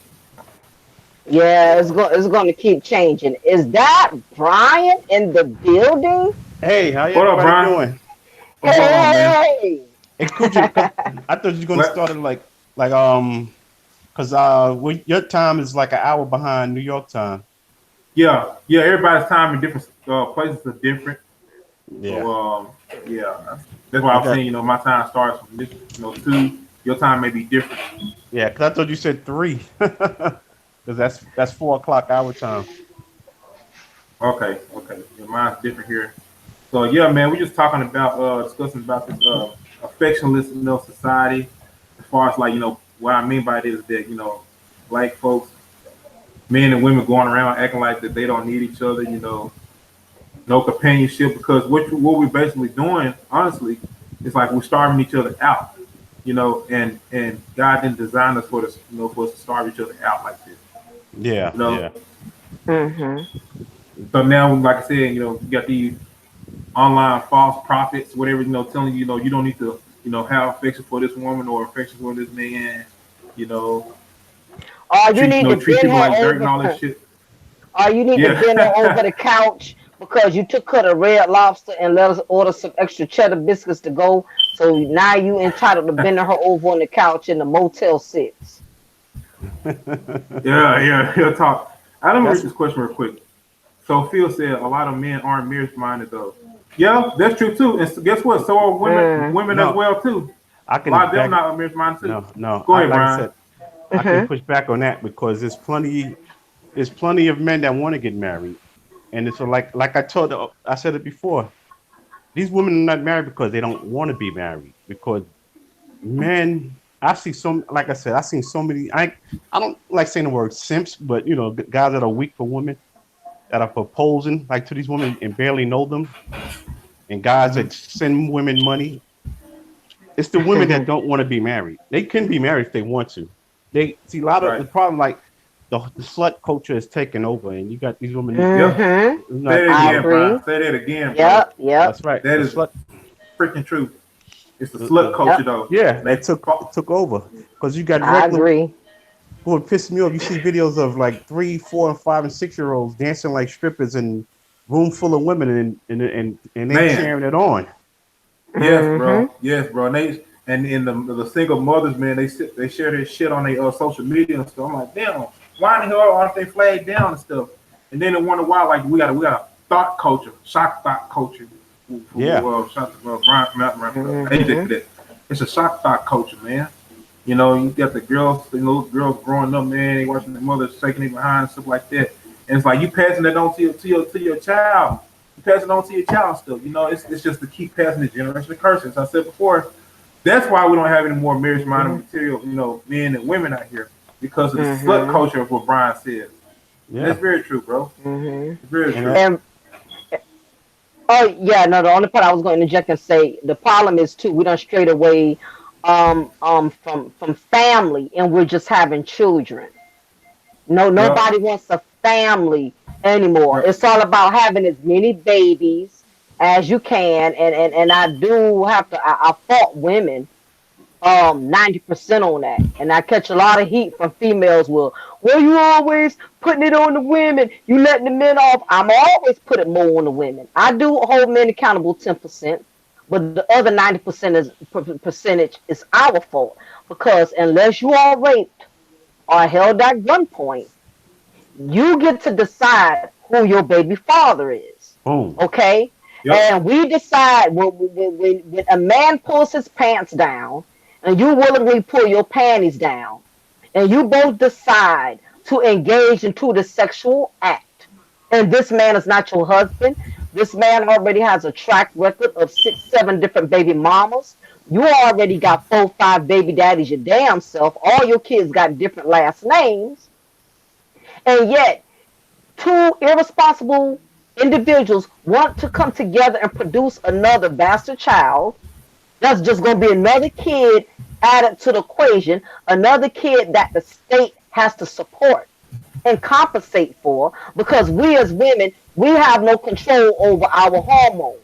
Yeah, it's going to keep changing. Is that Brian in the building? Hey, how What up, everybody Brian? doing? What's going on, man? Hey, Hey, Coochie, I thought you were gonna What? start it like cause your time is like an hour behind New York time. Yeah, yeah. Everybody's time in different places are different. Yeah, So yeah, that's why we I'm got saying my time starts from this two. Your time may be different. yeah. Cause I thought you said 3, cause that's 4 o'clock our time. Okay, okay. Yeah, mine's different here. So yeah, man, we're just talking about discussing about this affectionless society. As far as like what I mean by it is that black folks, men and women going around acting like that they don't need each other. No companionship because what we're basically doing, honestly, is like we're starving each other out. And God didn't design us for this, for us to starve each other out like this. Yeah, You know, yeah, mm-hmm. so now, like I said, you got these online false prophets, whatever, telling you, you don't need to, have affection for this woman or affection for this man, you know, Or you need to treat bend people her like dirt and over. all that shit. Or you need to bend her over Yeah. the couch because you took her to Red Lobster and let us order some extra cheddar biscuits to go. So now you entitled to bending her over on the couch in the Motel 6. Yeah, he'll talk. Let me read that's this question real quick. So Phil said a lot of men aren't marriage minded though. Yeah, that's true too. And guess what? So are Mm. women as no. well too. I A lot can of them back not marriage minded too. no. Go I ahead, like I Brian. said, I can Mm-hmm. push back on that because there's plenty of men that want to get married, and it's like I said it before. These women are not married because they don't want to be married. Because men, I see some, like I said, I seen so many. I don't like saying the word simps, but guys that are weak for women that are proposing like to these women and barely know them, and guys Hmm. that send women money. It's the women that don't want to be married. They can be married if they want to. They see a lot of Right. the problem, like the slut culture is taking over, and you got these women Yep. Mm-hmm. not, Say that I again, Brian. agree. Say that again, bro. Yep, yep. that's right. That The is slut, freaking true. It's the slut the culture Yep, though. yeah, And they that took over because you got I regular. agree. What pisses me off, you see videos of like 3, 4, and 5 and 6 year olds dancing like strippers in room full of women, and they man. cheering it on. Yes, Mm-hmm. bro. Yes, bro. And in the single mothers, man, they share their shit on their social media and stuff. I'm like, damn, why in the hell aren't they flagged down and stuff? And then they wonder why, like we got a thought culture, shock thought culture. Yeah, Brian, AJ Mm-hmm. for that. It's a shock thought culture, man. You got the girls, little girls growing up, man. They watching their mothers shaking their behind and stuff like that. And it's like you passing that on to your child. You pass it on to your child still. It's just to keep passing the generation of curses. As I said before, that's why we don't have any more marriage minded Mm-hmm. material, men and women out here. Because of the slut Mm-hmm. culture of what Brian said. And that's yeah, very true, bro. Mm-hmm. It's very and true. that And oh yeah, no, the only part I was going to interject and say the problem is too, we done strayed away from family and we're just having children. No, Yep. nobody wants a family anymore. Yep. It's all about having as many babies as you can. And I do have to I fault women 90% on that. And I catch a lot of heat from females well, you always putting it on the women. You letting the men off. I'm always putting more on the women. I do hold men accountable 10%, but the other 90% is percentage is our fault. Because unless you are raped or held at gunpoint, you get to decide who your baby father is. boom. Okay? Yep. And we decide when a man pulls his pants down and you willingly pull your panties down and you both decide to engage into the sexual act, and this man is not your husband, this man already has a track record of 6 7 different baby mamas, you already got 4 5 baby daddies your damn self, all your kids got different last names, And yet, two irresponsible individuals want to come together and produce another bastard child. That's just going to be another kid added to the equation, another kid that the state has to support and compensate for, because we as women, we have no control over our hormones.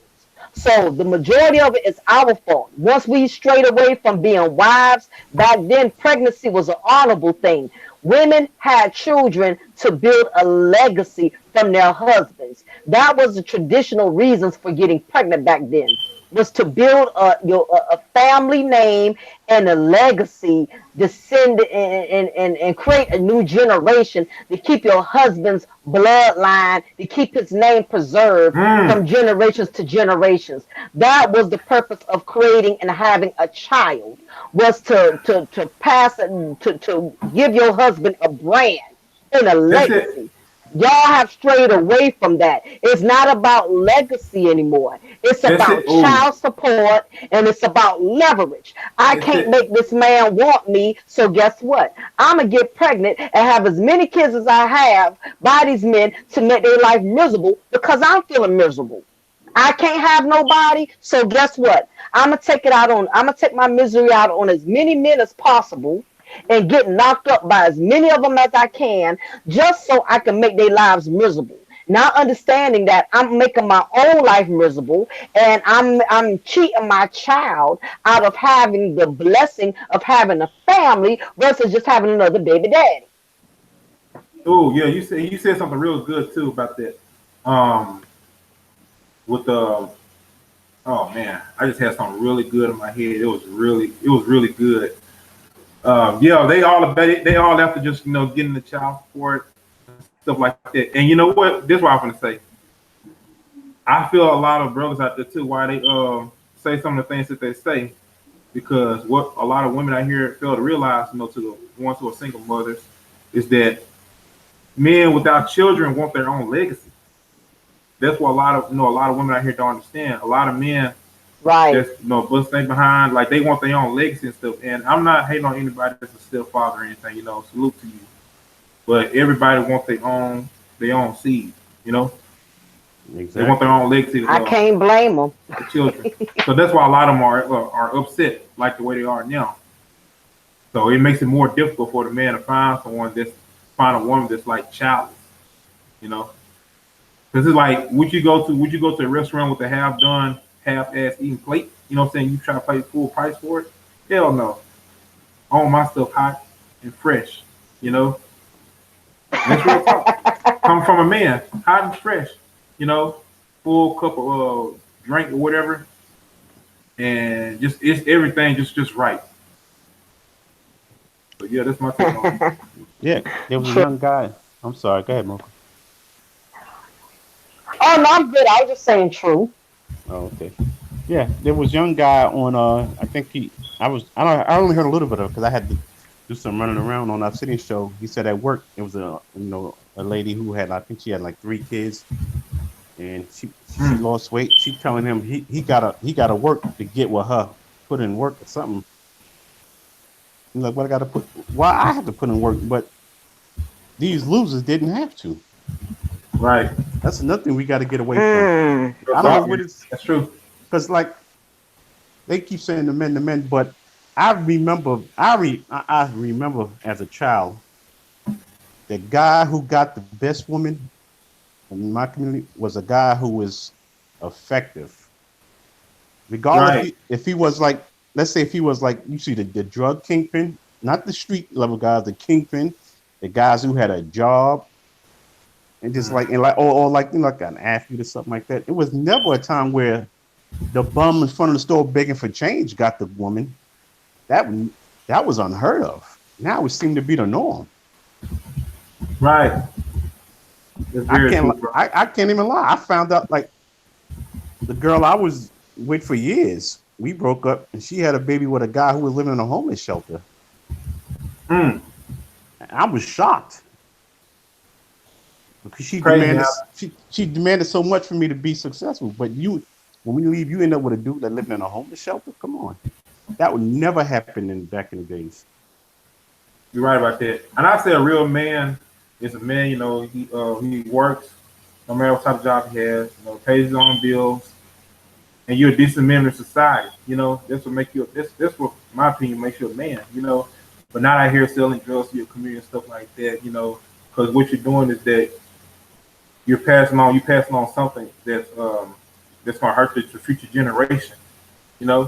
So the majority of it is our fault. Once we strayed away from being wives, back then pregnancy was an honorable thing. Women had children to build a legacy from their husbands. That was the traditional reasons for getting pregnant back then, was to build a family name and a legacy, descend and create a new generation to keep your husband's bloodline, to keep his name preserved from generations to generations. That was the purpose of creating and having a child, was to pass it, to give your husband a brand and a That's it. legacy. Y'all have strayed away from that. It's not about legacy anymore. It's That's it. about Oh, child support and it's about leverage. I that's can't it. make this man want me, so guess what? I'm going to get pregnant and have as many kids as I have by these men to make their life miserable because I'm feeling miserable. I can't have nobody, so guess what? I'm gonna take my misery out on as many men as possible and get knocked up by as many of them as I can, just so I can make their lives miserable. Not understanding that I'm making my own life miserable and I'm cheating my child out of having the blessing of having a family versus just having another baby daddy. Oh, yeah. You said something real good too about that. Um, with the oh man, I just had something really good in my head. It was really good. Yeah, they all about it. They all have to just getting the child support and stuff like that. And you know what? This is what I'm gonna say. I feel a lot of brothers out there too why they say some of the things that they say, because what a lot of women out here fail to realize, to the ones who are single mothers, is that men without children want their own legacy. That's what a lot of women out here don't understand. A lot of men Right. just bust things behind, like they want their own legacy and stuff. And I'm not hating on anybody that's a stepfather or anything. Salute to you. But everybody wants their own seed. You know, they want their Exactly. own legacy, I can't blame them. the children. So that's why a lot of them are upset like the way they are now. So it makes it more difficult for the man to find a woman that's like childless. You know, because it's like, would you go to a restaurant with a half done, half ass eating plate? You know what I'm saying? You try to pay full price for it? Hell no. I want my stuff hot and fresh. You know, and that's real talk. Come from a man, hot and fresh. You know, full cup of drink or whatever, and just it's everything just right. So yeah, that's my take on it. Yeah, there was a True. young guy. I'm sorry. Go ahead, Mo. Oh no, I'm good. I was just saying true. Oh, okay. Yeah, there was a young guy on. I think I only heard a little bit of it because I had to do some running around on our city show. He said at work it was a lady who had, I think she had like 3 kids, and she Mm. lost weight. She telling him he gotta work to get with her, put in work or something. He's like, what I gotta put? Why I have to put in work, but these losers didn't have to. Right. That's another thing we got to get away from. Mm. Real I don't know talk, what man. it's That's true. because like they keep saying the men, but I remember as a child, the guy who got the best woman in my community was a guy who was effective. Regardless Right. if he was like, let's say if he was like, you see the drug kingpin, not the street level guys, the kingpin, the guys who had a job and just like, and like, or like, like an athlete or something like that. It was never a time where the bum in front of the store begging for change got the woman. That that was unheard of. Now it seemed to be the norm. Right. That's I very can't true, bro. I can't even lie. I found out like the girl I was with for years, we broke up and she had a baby with a guy who was living in a homeless shelter. Mm. I was shocked because Crazy how. she demanded so much from me to be successful. But when we leave, you end up with a dude that living in a homeless shelter. Come on, that would never happen in back in the days. You're right about that. And I say a real man is a man. He works no matter what type of job he has. Pays his own bills, and you're a decent member of society. This will make you. This will, in my opinion, makes you a man. But not out here selling drugs to your community and stuff like that. Because what you're doing is that you passing on something that's gonna hurt the future generation. You know,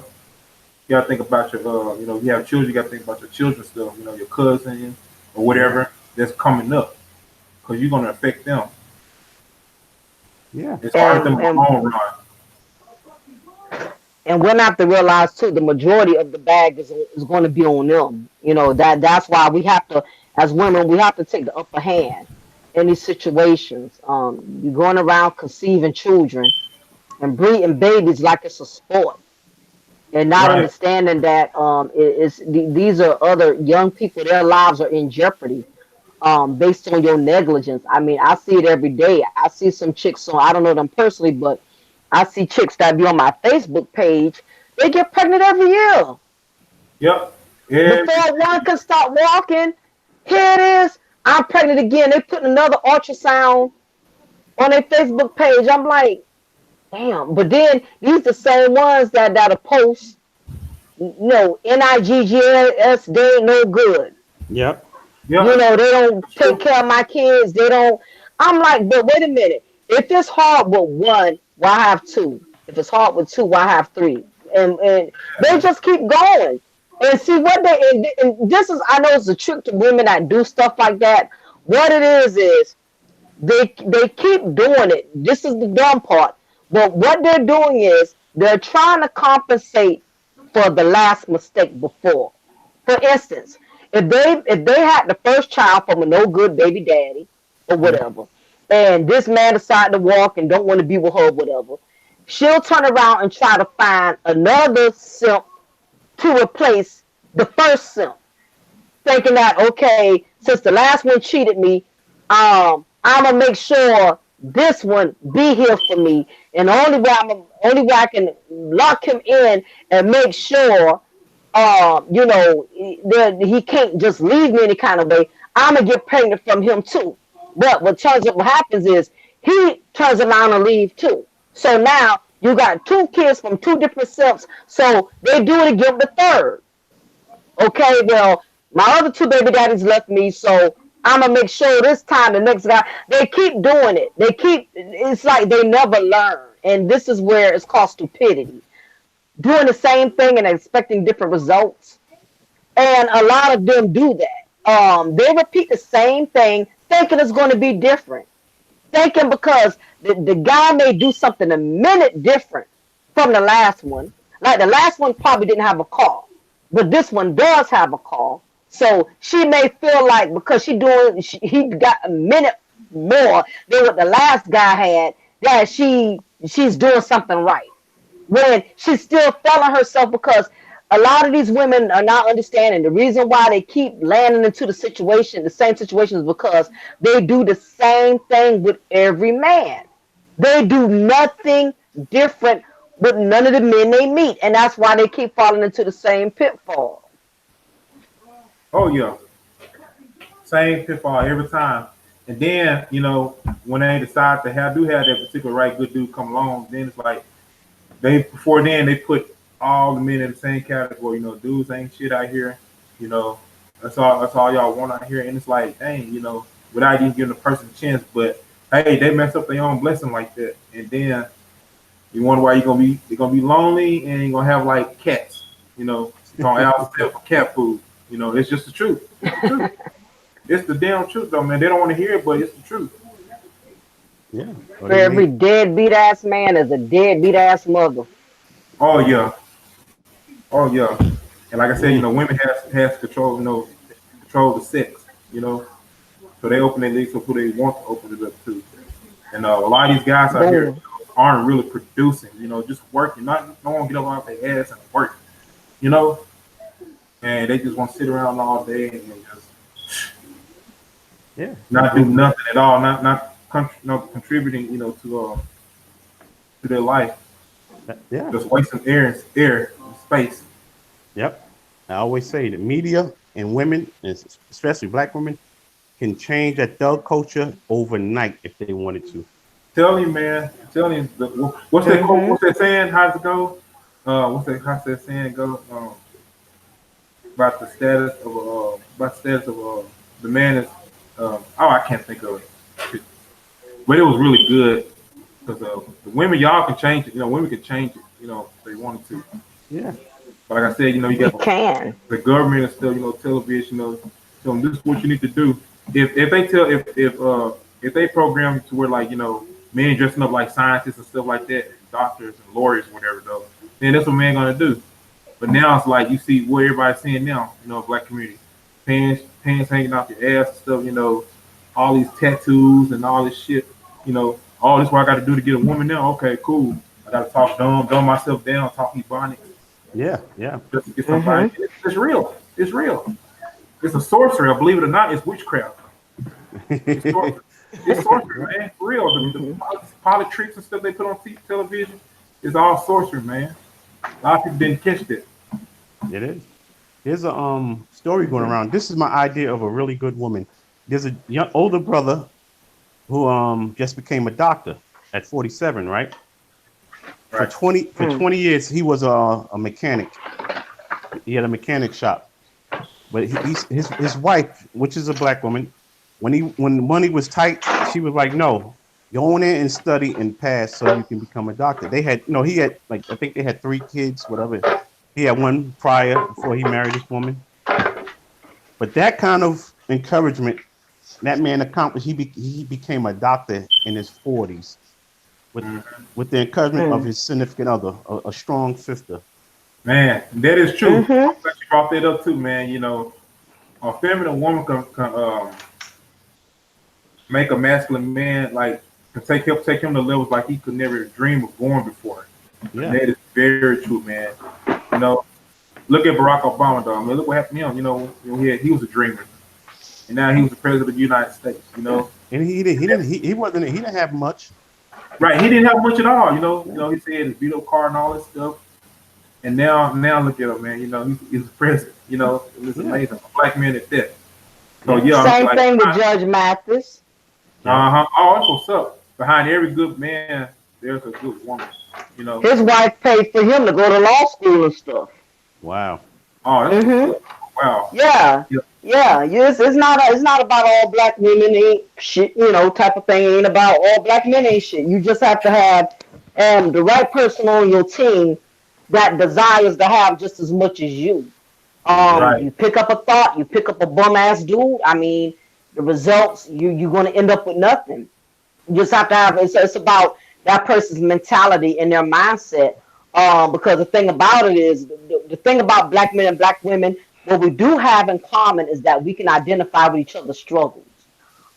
you gotta think about your if you have children, you gotta think about your children's stuff. Your cousin or Yeah. whatever that's coming up, because you're gonna affect them. Yeah. It's hard them and in the and long run. and we're not to realize too, the majority of the bag is going to be on them. That's why we have to, as women, we have to take the upper hand in these situations. You're going around conceiving children and breeding babies like it's a sport, and not Right. understanding that these are other young people, their lives are in jeopardy based on your negligence. I mean, I see it every day. I see some chicks on, I don't know them personally, but I see chicks that be on my Facebook page. They get pregnant every year. Yep. Every Before one can start walking, here it is. I'm pregnant again. They put another ultrasound on their Facebook page. I'm like, damn. But then these the same ones that'll post, NIGGS, they ain't no good. Yep. yep. They don't That's take true. care of my kids. They don't. I'm like, but wait a minute. If it's hard with one, why have two? If it's hard with two, why have three? And they just keep going. And see what and this is, I know it's a trick to women that do stuff like that. What it is they keep doing it. This is the dumb part. But what they're doing is they're trying to compensate for the last mistake before. For instance, if they had the first child from a no good baby daddy or Yeah. whatever, and this man decided to walk and don't want to be with her, whatever, she'll turn around and try to find another simp to replace the first simp, thinking that, okay, since the last one cheated me, I'm gonna make sure this one be here for me, and the only way I can lock him in and make sure, that he can't just leave me any kind of way. I'm gonna get pregnant from him too. But what happens is he turns around and leave too. So now you got two kids from two different sets. So they do it again with the third. Okay, well, my other two baby daddies left me, so I'm gonna make sure this time the next guy. They keep doing it. It's like they never learn, and this is where it's called stupidity. Doing the same thing and expecting different results, and a lot of them do that. They repeat the same thing, thinking it's going to be different, thinking because the guy may do something a minute different from the last one. Like the last one probably didn't have a car, but this one does have a car. So she may feel like because he got a minute more than what the last guy had, that she's doing something right, when she's still failing herself, because a lot of these women are not understanding the reason why they keep landing into the same situation, is because they do the same thing with every man. They do nothing different with none of the men they meet, and that's why they keep falling into the same pitfall. Oh yeah. Same pitfall every time. And then, when they decide to have that particular right good dude come along, then it's like before then they put all the men in the same category. Dudes ain't shit out here. You know, that's all y'all want out here. And it's like, dang, without even giving the person a chance. But hey, they mess up their own blessing like that. And then you wonder why you're gonna be lonely and you're gonna have like cats. Gonna outstep for cat food. It's just the truth. It's the truth. It's the damn truth though, man. They don't want to hear it, but it's the truth. Yeah. Or For they every may. deadbeat ass man is a deadbeat ass mother. Oh yeah. Oh yeah. And like I said, Mm. women has control, control the sex, so they open their legs up who they want to open it up to. And a lot of these guys out here Boom. aren't really producing, just working. Not no one get up off their ass and work, you know, and they just want to sit around all day and just Yeah. not do nothing at all, not contributing, to their life, Yeah. just wasting air and space. Yep. I always say the media and women, and especially black women, can change that thug culture overnight if they wanted to. Tell him, man. Tell him. What's that quote? Mhm. What's that saying? How's it go? How's that saying go? About the status of the man is. Oh, I can't think of it. But it was really good because the women, y'all can change it. You know, women can change it. You know, if they wanted to. Yeah. But like I said, you know, you We got can. the government and stuff. You know, television. You know, tell them this is what you need to do. If they tell if they program to where like men dressing up like scientists and stuff like that, and doctors and lawyers, whatever though, then that's what men gonna do. But now it's like you see what everybody's saying now. You know, black community, pants hanging out your ass and stuff. You know, all these tattoos and all this shit. You know, all this what I got to do to get a woman now. Okay, cool. I got to talk dumb myself down, talk ebonics Yeah. Yeah. just to get somebody. Mhm. It's real. It's real. It's a sorcery. Believe it or not, it's witchcraft. It's sorcery. It's sorcery, man. For real. The Mhm. politics and stuff they put on television is all sorcery, man. A lot of people didn't catch that. It is. Here's a story going around. This is my idea of a really good woman. There's a young older brother who just became a doctor at 47, right? For Right. 20 years he was a mechanic. He had a mechanic shop. But his wife, which is a black woman, when the money was tight, she was like, "No, go in there and study and pass so you can become a doctor." They had, he had like I think they had 3 kids, whatever. He had one prior before he married this woman. But that kind of encouragement, that man accomplished. He became a doctor in his 40s with Mhm. with the encouragement of Mhm. his significant other, a strong sister. Man, that is true. Mhm. I'm glad you brought that up too, man. You know, a feminine woman can make a masculine man like can take him to levels like he could never dream of going before. And Yeah, that is very true, man. You know, look at Barack Obama, though. I mean, look what happened to him. He was a dreamer, and now he was the president of the United States. You know, and he didn't have much. right? He didn't have much at all. He said his veto card and all this stuff. And now look at him, man. You know, he's the president. You know, it's Yeah, amazing. A black man at that. So yeah, yeah, I'm Same like, thing with Judge Mathis. yeah. uh-huh. Oh, that's what's up. Behind every good man, there's a good woman. You know. His wife paid for him to go to law school and stuff. Wow. Oh, that's what's Mhm. up. Wow. Yeah. Yeah. Yeah. Yes. It's not about all black women ain't shit. Type of thing. It ain't about all black men ain't shit. You just have to have the right person on your team that desires to have just as much as you. Hmm. Right. You pick up a thought, you pick up a bum ass dude. I mean, the results you're gonna end up with nothing. You just have to have it's about that person's mentality and their mindset. Because the thing about it is the thing about black men and black women, what we do have in common is that we can identify with each other's struggles.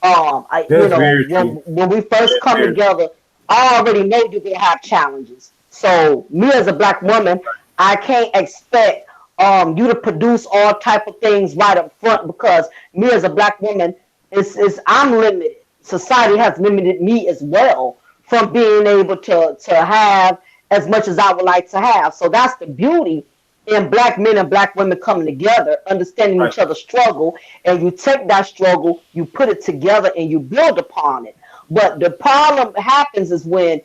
That's very true. When we first That's come very together, I already know you're gonna have challenges. So me as a black woman, I can't expect you to produce all type of things right up front because me as a black woman is I'm limited. Society has limited me as well from being able to have as much as I would like to have. So that's the beauty in black men and black women coming together, understanding right. each other's struggle, and you take that struggle, you put it together, and you build upon it. But the problem happens is when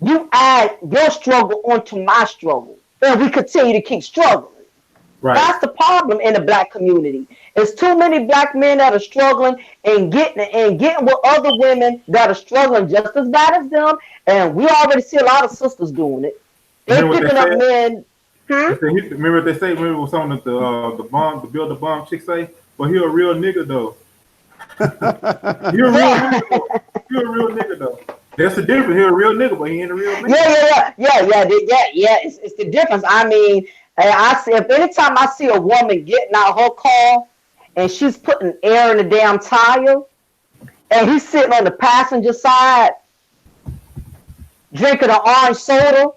you add your struggle onto my struggle, and we continue to keep struggling. Right. That's the problem in the black community. It's too many black men that are struggling and getting with other women that are struggling just as bad as them. And we already see a lot of sisters doing it. They Remember what they picking up said? men. Hmm? Remember what they say? Remember what some of the build the bomb chick say? But he a real nigga though. He a real Yeah. nigga though. He a real nigga though. That's the difference. He a real nigga, but he ain't a real man. Yeah. It's the difference. I mean, I see if anytime I see a woman getting out her car and she's putting air in the damn tire, and he's sitting on the passenger side drinking an orange soda,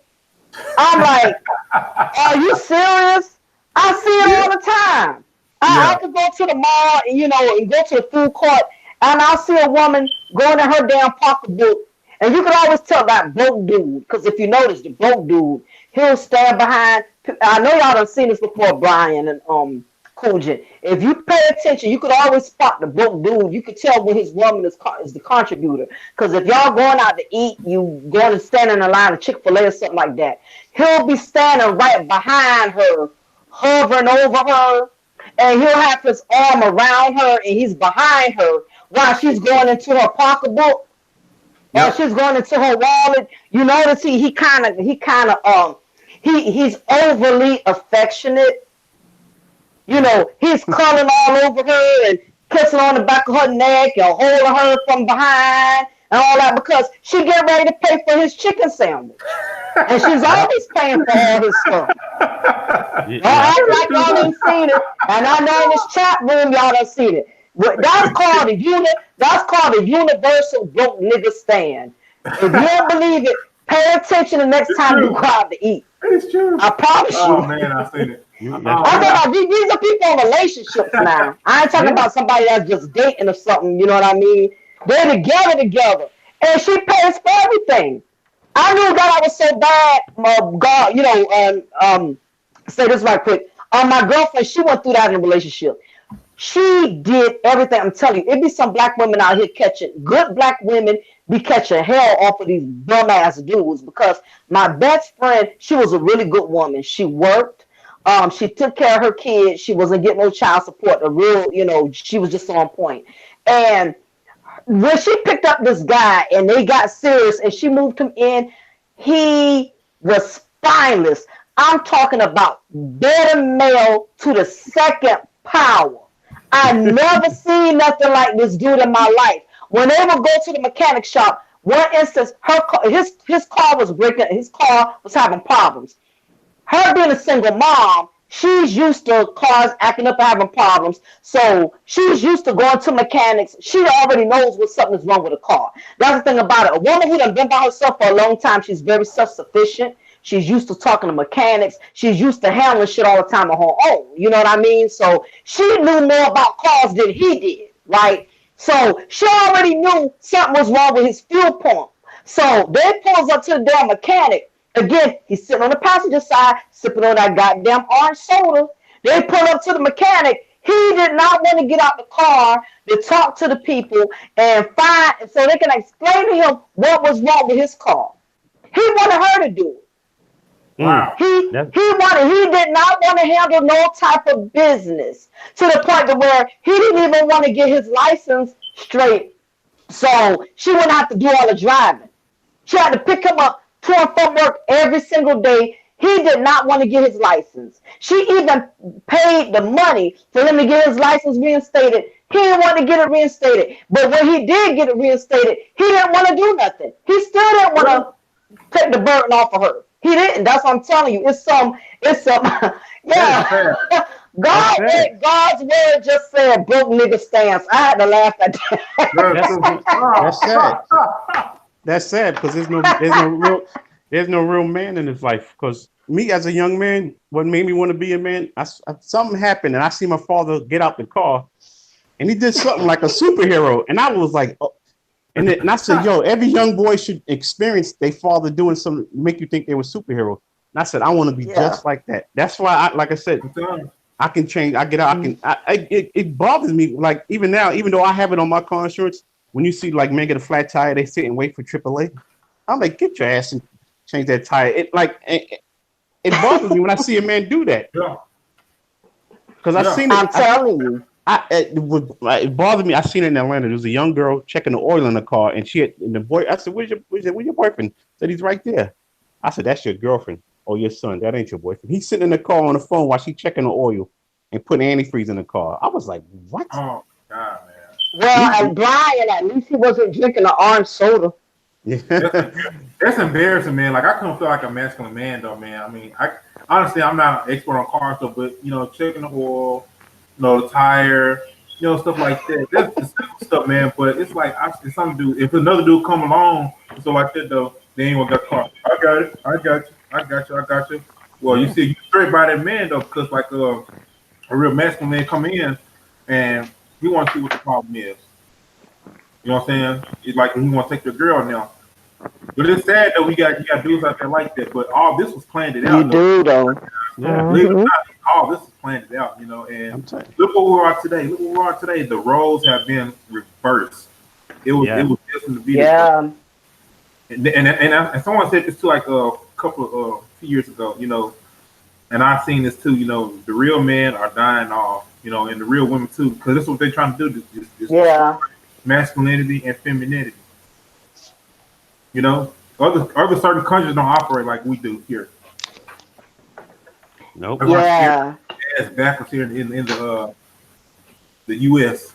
I'm like, are you serious? I see it Yeah. all the time. I Yeah. could go to the mall, and go to the food court, and I'll see a woman going in her damn pocketbook, and you can always tell that broke dude, because if you notice, the broke dude, he'll stand behind. I know y'all done seen this before, Brian and Kujin. If you pay attention, you could always spot the broke dude. You could tell when his woman is the contributor. Because if y'all going out to eat, you going to stand in a line of Chick-fil-A or something like that. He'll be standing right behind her, hovering over her, and he'll have his arm around her, and he's behind her while she's going into her pocketbook or Yep. she's going into her wallet. You notice he's overly affectionate. You know, he's calling all over her and kissing on the back of her neck and holding her from behind and all that because she get ready to pay for his chicken sandwich. And she's Yep. always paying for all his stuff. Don't Yeah. act like y'all ain't seen it. And I know in this chat room y'all done seen it. But that's called a universal broke nigga stand. If you don't believe it, pay attention the next It's time you true. go out to eat. It's true. I promise Oh you. man, I seen it. That's Oh I'm true. talking man. about these are people in relationships now. I ain't talking Yeah. about somebody that's just dating or something. You know what I mean? They're together, and she pays for everything. I knew that I was so bad. God, say this right quick. My girlfriend, she went through that in a relationship. She did everything. I'm telling you, it be some black women out here catching good black women be catching hell off of these bum ass dudes because my best friend, she was a really good woman. She worked. She took care of her kids. She wasn't getting no child support. A real, she was just on point. And when she picked up this guy and they got serious and she moved him in, he was spineless. I'm talking about beta male to the second power. I never seen nothing like this dude in my life. When they would go to the mechanic shop, one instance, his car was breaking. His car was having problems. Her being a single mom, she's used to cars acting up and having problems. So she's used to going to mechanics. She already knows when something is wrong with a car. That's the thing about it. A woman who done been by herself for a long time, she's very self-sufficient. She's used to talking to mechanics. She's used to handling shit all the time on her own. You know what I mean? So she knew more about cars than he did, right? So she already knew something was wrong with his fuel pump. So they pulls up to the damn mechanic. Again, he's sitting on the passenger side, sipping on that goddamn orange soda. They pull up to the mechanic. He did not want to get out the car to talk to the people and find so they can explain to him what was wrong with his car. He wanted her to do it. Wow. He That's he did not want to handle no type of business to the point to where he didn't even want to get his license straight, so she wouldn't have to do all the driving. She had to pick him up to and from work every single day. He did not want to get his license. She even paid the money for him to get his license reinstated. He didn't want to get it reinstated. But when he did get it reinstated, he didn't want to do nothing. He still didn't want to take the burden off of her. He didn't. That's what I'm telling you. It's some, That is yeah. that's sad. God's word just said broke nigga stance. I had to laugh at that. That's sad. That's sad because there's no real man in his life. Because me as a young man, what made me want to be a man, something happened and I see my father get out the car and he did something like a superhero, and I was like, oh. And I said, yo, every young boy should experience their father doing something make you think they were superheroes. And I said, I want to be just like that. That's why like I said, I can change. I get out. It bothers me. Like even now, even though I have it on my car insurance, when you see like men get a flat tire, they sit and wait for AAA. I'm like, get your ass and change that tire. It bothers me when I see a man do that. Yeah. Because I've seen it. I'm telling you. It bothered me. I seen it in Atlanta. There was a young girl checking the oil in the car, and the boy. I said, "Where's your boyfriend?" Said he's right there. I said, "That's your girlfriend or your son. That ain't your boyfriend." He's sitting in the car on the phone while she's checking the oil and putting antifreeze in the car. I was like, "What?" Oh God, man. Well, and Brian, at least he wasn't drinking the orange soda. That's embarrassing, man. Like I couldn't feel like a masculine man, though, man. I mean, honestly, I'm not an expert on cars, though, but checking the oil, the tire, stuff like that. That's the simple stuff, man. But it's like it's some dude. If another dude come along, so like that, though, they ain't gonna get the car. I got it. I got you. I got you. I got you. Well, you see, you straight by that man though, because like a real masculine man come in and he want to see what the problem is. You know what I'm saying? It's like he want to take your girl now. But it's sad that you got dudes out there like that. But all this was planned it out. You do though. Yeah. Believe it or not, all this is planned it out, and I'm telling. look where we are today. Look where we are today. The roles have been reversed. It Yeah. was destined to be this way. Yeah. And someone said this too, like a couple of few years ago, and I've seen this too. The real men are dying off, and the real women too, because this is what they're trying to do: is destroy Yeah. masculinity and femininity. Other certain countries don't operate like we do here. Nope. That's why I see Yeah. it's backwards here in the U.S.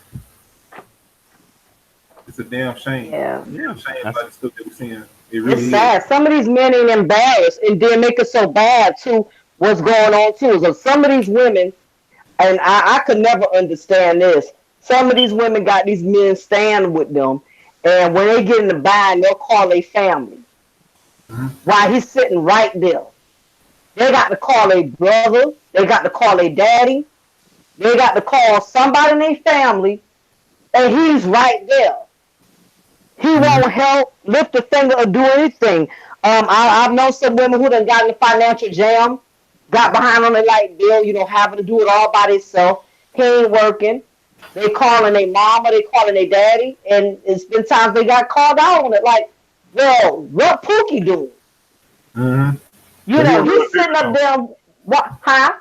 It's a damn shame. Yeah. Damn shame That's about the stuff that we're seeing. It It's really is. sad. Some of these men ain't embarrassed, and then make it so bad too. What's going on too? So some of these women, and I could never understand this. Some of these women got these men staying with them, and when they get in the bind, they'll call their family Mhm. while he's sitting right there. They got to call their brother. They got to call their daddy. They got to call somebody in their family, and he's right there. He Mhm. won't help, lift a finger, or do anything. I've known some women who done got in a financial jam, got behind on the light bill, having to do it all by themselves. He ain't working. They calling their mama, they calling their daddy, and it's been times they got called out on it. Like, well, what Pookie doing? Mhm. But he a real He's nigga sitting up though. there. What? Huh?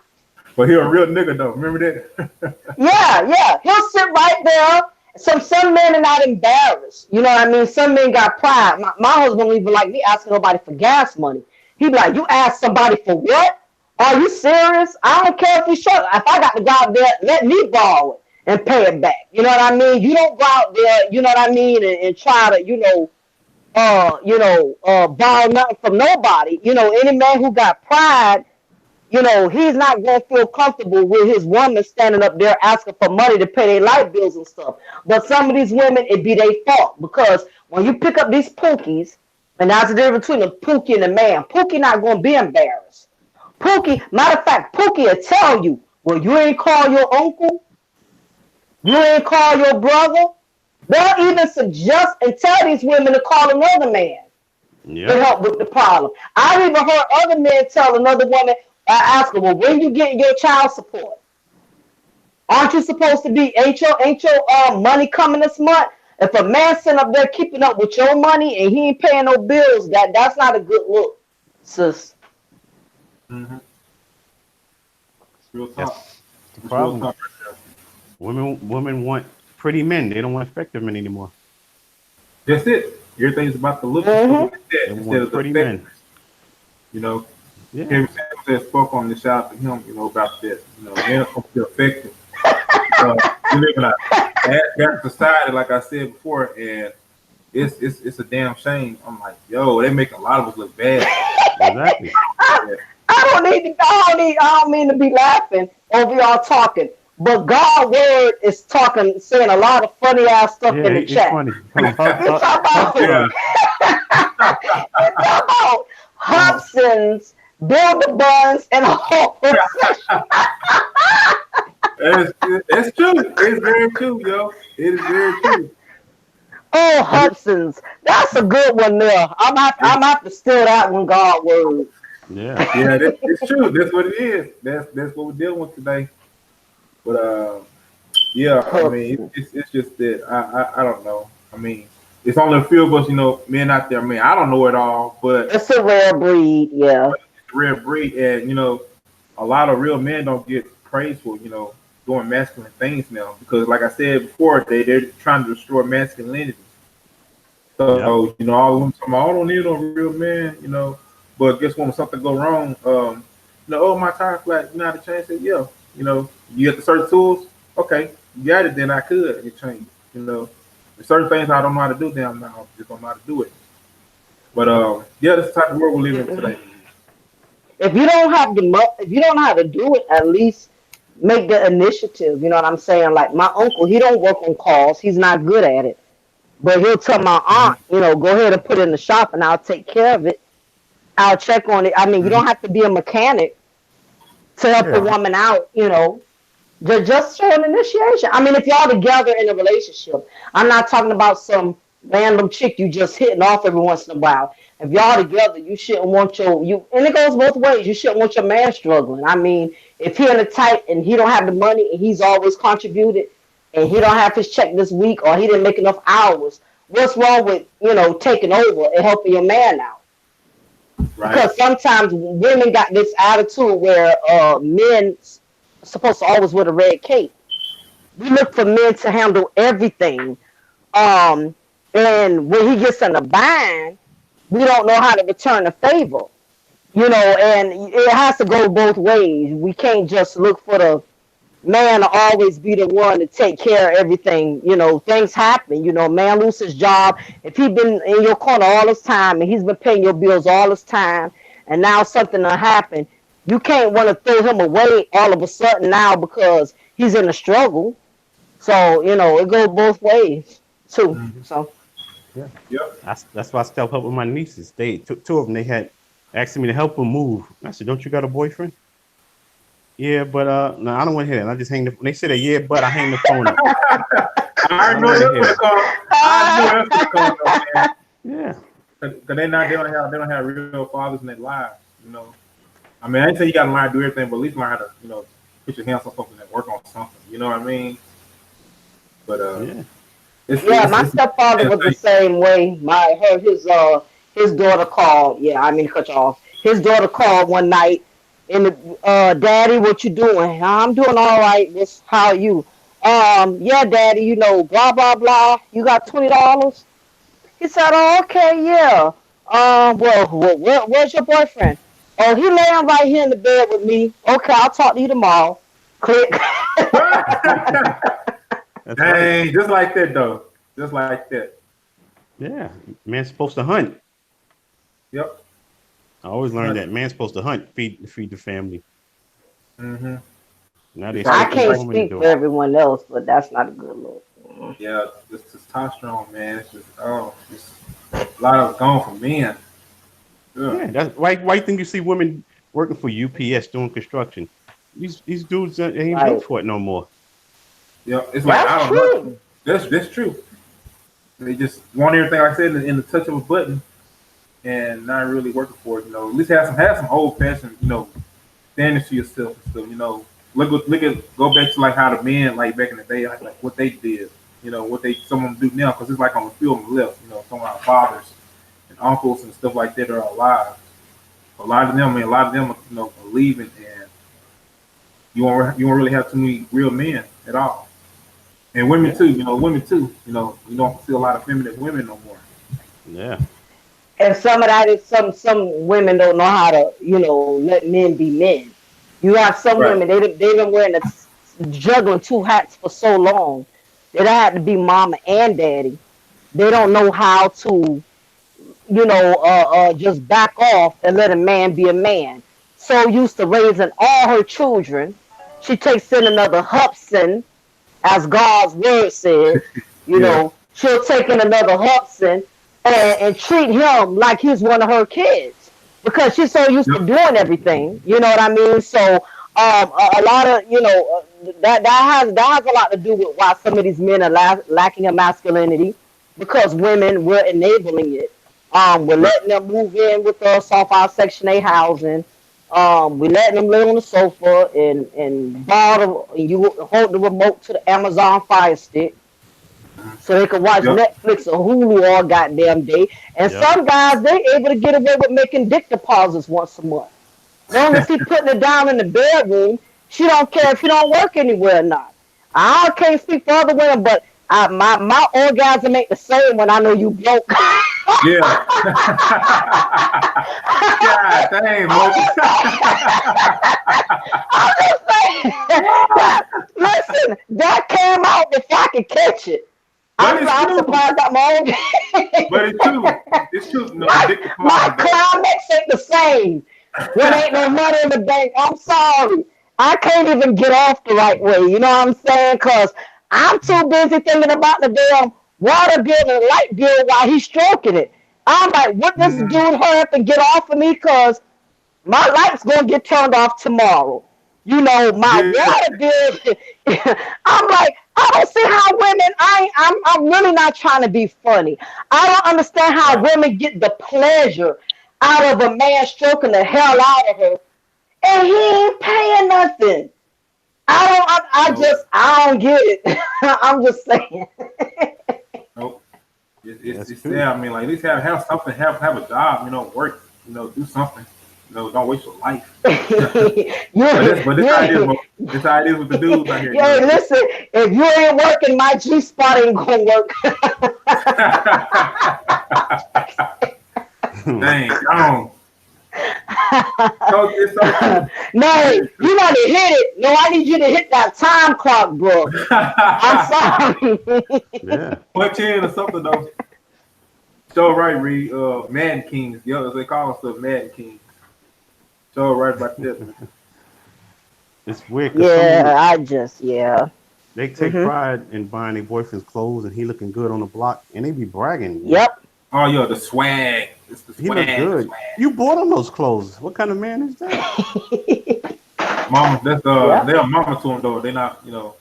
But he a real nigga though. Remember that? Yeah, yeah. He'll sit right there. Some men are not embarrassed. You know what I mean? Some men got pride. My husband don't even like me asking nobody for gas money. He be like, you ask somebody for what? Are you serious? I don't care if you short. If I got to go out there, let me borrow it and pay it back. You know what I mean? You don't go out there, you know what I mean, and try to, borrow nothing from nobody. Any man who got pride, he's not going to feel comfortable with his woman standing up there asking for money to pay their light bills and stuff. But some of these women, it be their fault because when you pick up these pookies, and that's the difference between a pookie and a man. Pookie not going to be embarrassed. Pookie, matter of fact, Pookie will tell you, well, you ain't call your uncle, you ain't call your brother. They'll even suggest and tell these women to call another man to Yep. help with the problem. I've even heard other men tell another woman, ask her, well, when you get your child support? Aren't you supposed to be, ain't your money coming this month? If a man sitting up there keeping up with your money and he ain't paying no bills, that's not a good look, sis. Mhm. It's real That's talk. the It's real problem. talk right Women want pretty men. They don't want effective men anymore. there. That's it. Everything's about the look and stuff Mm-hmm. like that They instead want of the pretty men. effectiveness. You know, Yeah. Kevin Samuels had spoke on the shout out to him, about that. Men are supposed to be effective. We live in a bad society, like I said before, and it's a damn shame. I'm like, yo, they make a lot of us look bad. Exactly. Yeah. I don't mean to be laughing over y'all talking, but God word is talking, saying a lot of funny ass stuff Yeah, in the it's chat. funny. Tell him It's about, Yeah. it's about Hobson's, Build the Buns, and a whole session. It's true. It's very true, yo. It is very true. Oh, Hobson's. That's a good one there. I'm have to steal that one, God word. Yeah. Yeah, it's true. That's what it is. That's what we're dealing with today. But yeah, I mean, Hobson. it's just that I don't know. I mean, it's only a few of us, men out there. I mean, I don't know it all, but It's a rare breed, yeah. it's a rare breed, and a lot of real men don't get praised for doing masculine things now because, like I said before, they're trying to destroy masculinity. Yep. So all of them talking about, "Oh, I don't need no real man," But guess what? When something go wrong, oh, my tire flat. You know how to change it? Yeah. You get the certain tools. Okay, you got it. Then I could get changed. There's certain things I don't know how to do. Then I just don't know how to do it. But yeah, that's the type of world we live in today. If you don't have if you don't know how to do it, at least make the initiative. You know what I'm saying? Like my uncle, he don't work on calls. He's not good at it. But he'll tell my Hmm. aunt, go ahead and put it in the shop and I'll take care of it. I'll check on it. I mean, you Hmm. don't have to be a mechanic to help a Yeah. woman out, just show an initiation. I mean, if y'all together in a relationship, I'm not talking about some random chick you just hitting off every once in a while. If y'all together, you shouldn't want and it goes both ways. You shouldn't want your man struggling. I mean, If he in a tight and he don't have the money and he's always contributed and he don't have his check this week or he didn't make enough hours, what's wrong with, taking over and helping your man out? Right. Because sometimes women got this attitude where men supposed to always wear the red cape. We look for men to handle everything. Um, and when he gets in a bind, we don't know how to return the favor. And it has to go both ways. We can't just look for the man to always be the one to take care of everything. Things happen. Man loses his job. If he been in your corner all this time and he's been paying your bills all this time, and now something will happen, you can't want to throw him away all of a sudden now because he's in a struggle. So it goes both ways too. Mm-hmm. So Yeah. Yep. That's why I still help with my nieces. They two of them. They had asking me to help them move. I said, "Don't you got a boyfriend?" Yeah, but no, I don't want to hear that. I just hang the. When they say that, yeah, but I hang the phone up. I already know that's what call. I knew that's what call, man. Yeah. Because they don't have real fathers in their lives. I mean, I didn't say you got to learn to do everything, but at least learn how to put your hands on something and work on something. You know what I mean? But Yeah. my stepfather was the same way. His daughter called. Yeah, I mean to cut you off. His daughter called one night and Daddy, what you doing? I'm doing all right. How are you? Yeah, Daddy, blah blah blah. You got $20? He said, oh, okay, yeah. Where's your boyfriend? Oh, he laying right here in the bed with me. Okay, I'll talk to you tomorrow. Click. That's right. Dang, just like that though. Just like that. Yeah. Man's supposed to hunt. Yep. I always learned that man's supposed to hunt, feed the family. Mm-hmm. Now they I expect the can't woman to speak do for it. everyone else, but that's not a good look. Yeah, this testosterone, man. It's just a lot of it's gone from men. Yeah. Yeah, that's why you think you see women working for UPS doing construction. These dudes ain't built Right. for it no more. Yeah. It's like That's I don't know. true. That's true. They just want everything, like I said, in the touch of a button, and not really working for it. At least have some old fashioned, standards to yourself and stuff. Go back to like how the men like back in the day, like what they did. What some of them do now, because it's like on the film left. Some of our fathers and uncles and stuff like that are alive. A lot of them, are leaving, and you won't really have too many real men at all. And women Yeah, too, women too. You don't see a lot of feminine women no more. yeah, And some of that is some women don't know how to, let men be men. You have some Right. women they've been wearing juggling two hats for so long. They don't have to be mama and daddy. They don't know how to, just back off and let a man be a man. So used to raising all her children, she takes in another Hudson, as God's word said. Yeah. She'll take in another Hudson and treat him like he's one of her kids because she's so used to Yep. doing everything. You know what I mean? So a lot of that has a lot to do with why some of these men are lacking in masculinity because women were enabling it. We're Right. letting them move in with us off our Section 8 housing. We letting them lay on the sofa and borrow, and you hold the remote to the Amazon Fire Stick so they can watch Yep. Netflix or Hulu all goddamn day. And yep. some guys they able to get away with making dick deposits once a month. Long as he putting it down in the bedroom, she don't care if he don't work anywhere or not. I can't speak for other women, but my orgasm ain't the same when I know you broke. Yeah. God dang, I'm Moses. just I'm just saying. Listen, that came out before I could catch it. But it's I'm true. surprised at my own. But it's true. It's true. No, my addictive my father, climax ain't the same. When ain't no money in the bank, I'm sorry. I can't even get off the right way. You know what I'm saying? Cause I'm too busy thinking about the damn water bill and the light bill while he's stroking it. I'm like, what this dude though. hurry up and get off of me? Cause my light's gonna get turned off tomorrow. My Yeah. water bill. I'm like, I don't see how women. I'm really not trying to be funny. I don't understand how Right. women get the pleasure out of a man stroking the hell out of her, and he ain't paying nothing. Nope. I don't get it. I'm just saying. Nope. That's It's true. sad. I mean, like at least have something, have a job. You know, work. You know, do something. You know, don't waste your life. But this how it is. you, This how it is with the dudes out here. You yeah, know. listen, if you ain't working, my G spot ain't gonna work. Dang, gone. So it's so true. No, Very true. you want to hit it. No, I need you to hit that time clock, bro. I'm sorry. Yeah. Punch in or something though. So right, Reed. Madden Kings. Yo, they call themselves Madden Kings. So right about this. It's weird because some women Yeah, yeah. they take Mhm. pride in buying their boyfriend's clothes and he looking good on the block and they be bragging, you know. Yep. Oh, yo, the swag. It's the He look swag. The good. swag. You bought him those clothes. What kind of man is that? Mama, that's Yep. they're a mama to them though. They're not, you know,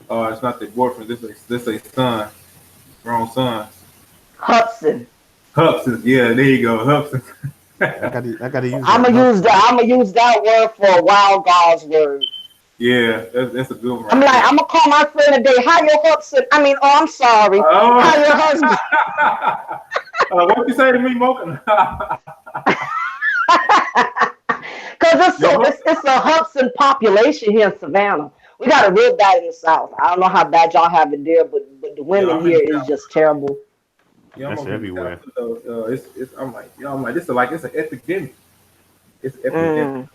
it's not their boyfriend. This a son, grown sons. Hudson. Hubsons, yeah, there you go, Hubsons. I gotta use that Hudson. I'm gonna use that word for a wild guy's word. Yeah, that's a good one I'm right like, there. I'm gonna call my friend today. How your Hudson? I mean, oh, I'm sorry. How your husband? Oh, what you say to me, Mocha? Because Yo, it's a Hudson population here in Savannah. We got it real bad in the South. I don't know how bad y'all have it there, but the yeah, women I'm in here the is South. just terrible. Yeah, I'm That's over in the South everywhere. too, though. It's. I'm like, yo, I'm like, this is like it's an epidemic. It's an epidemic. Mm.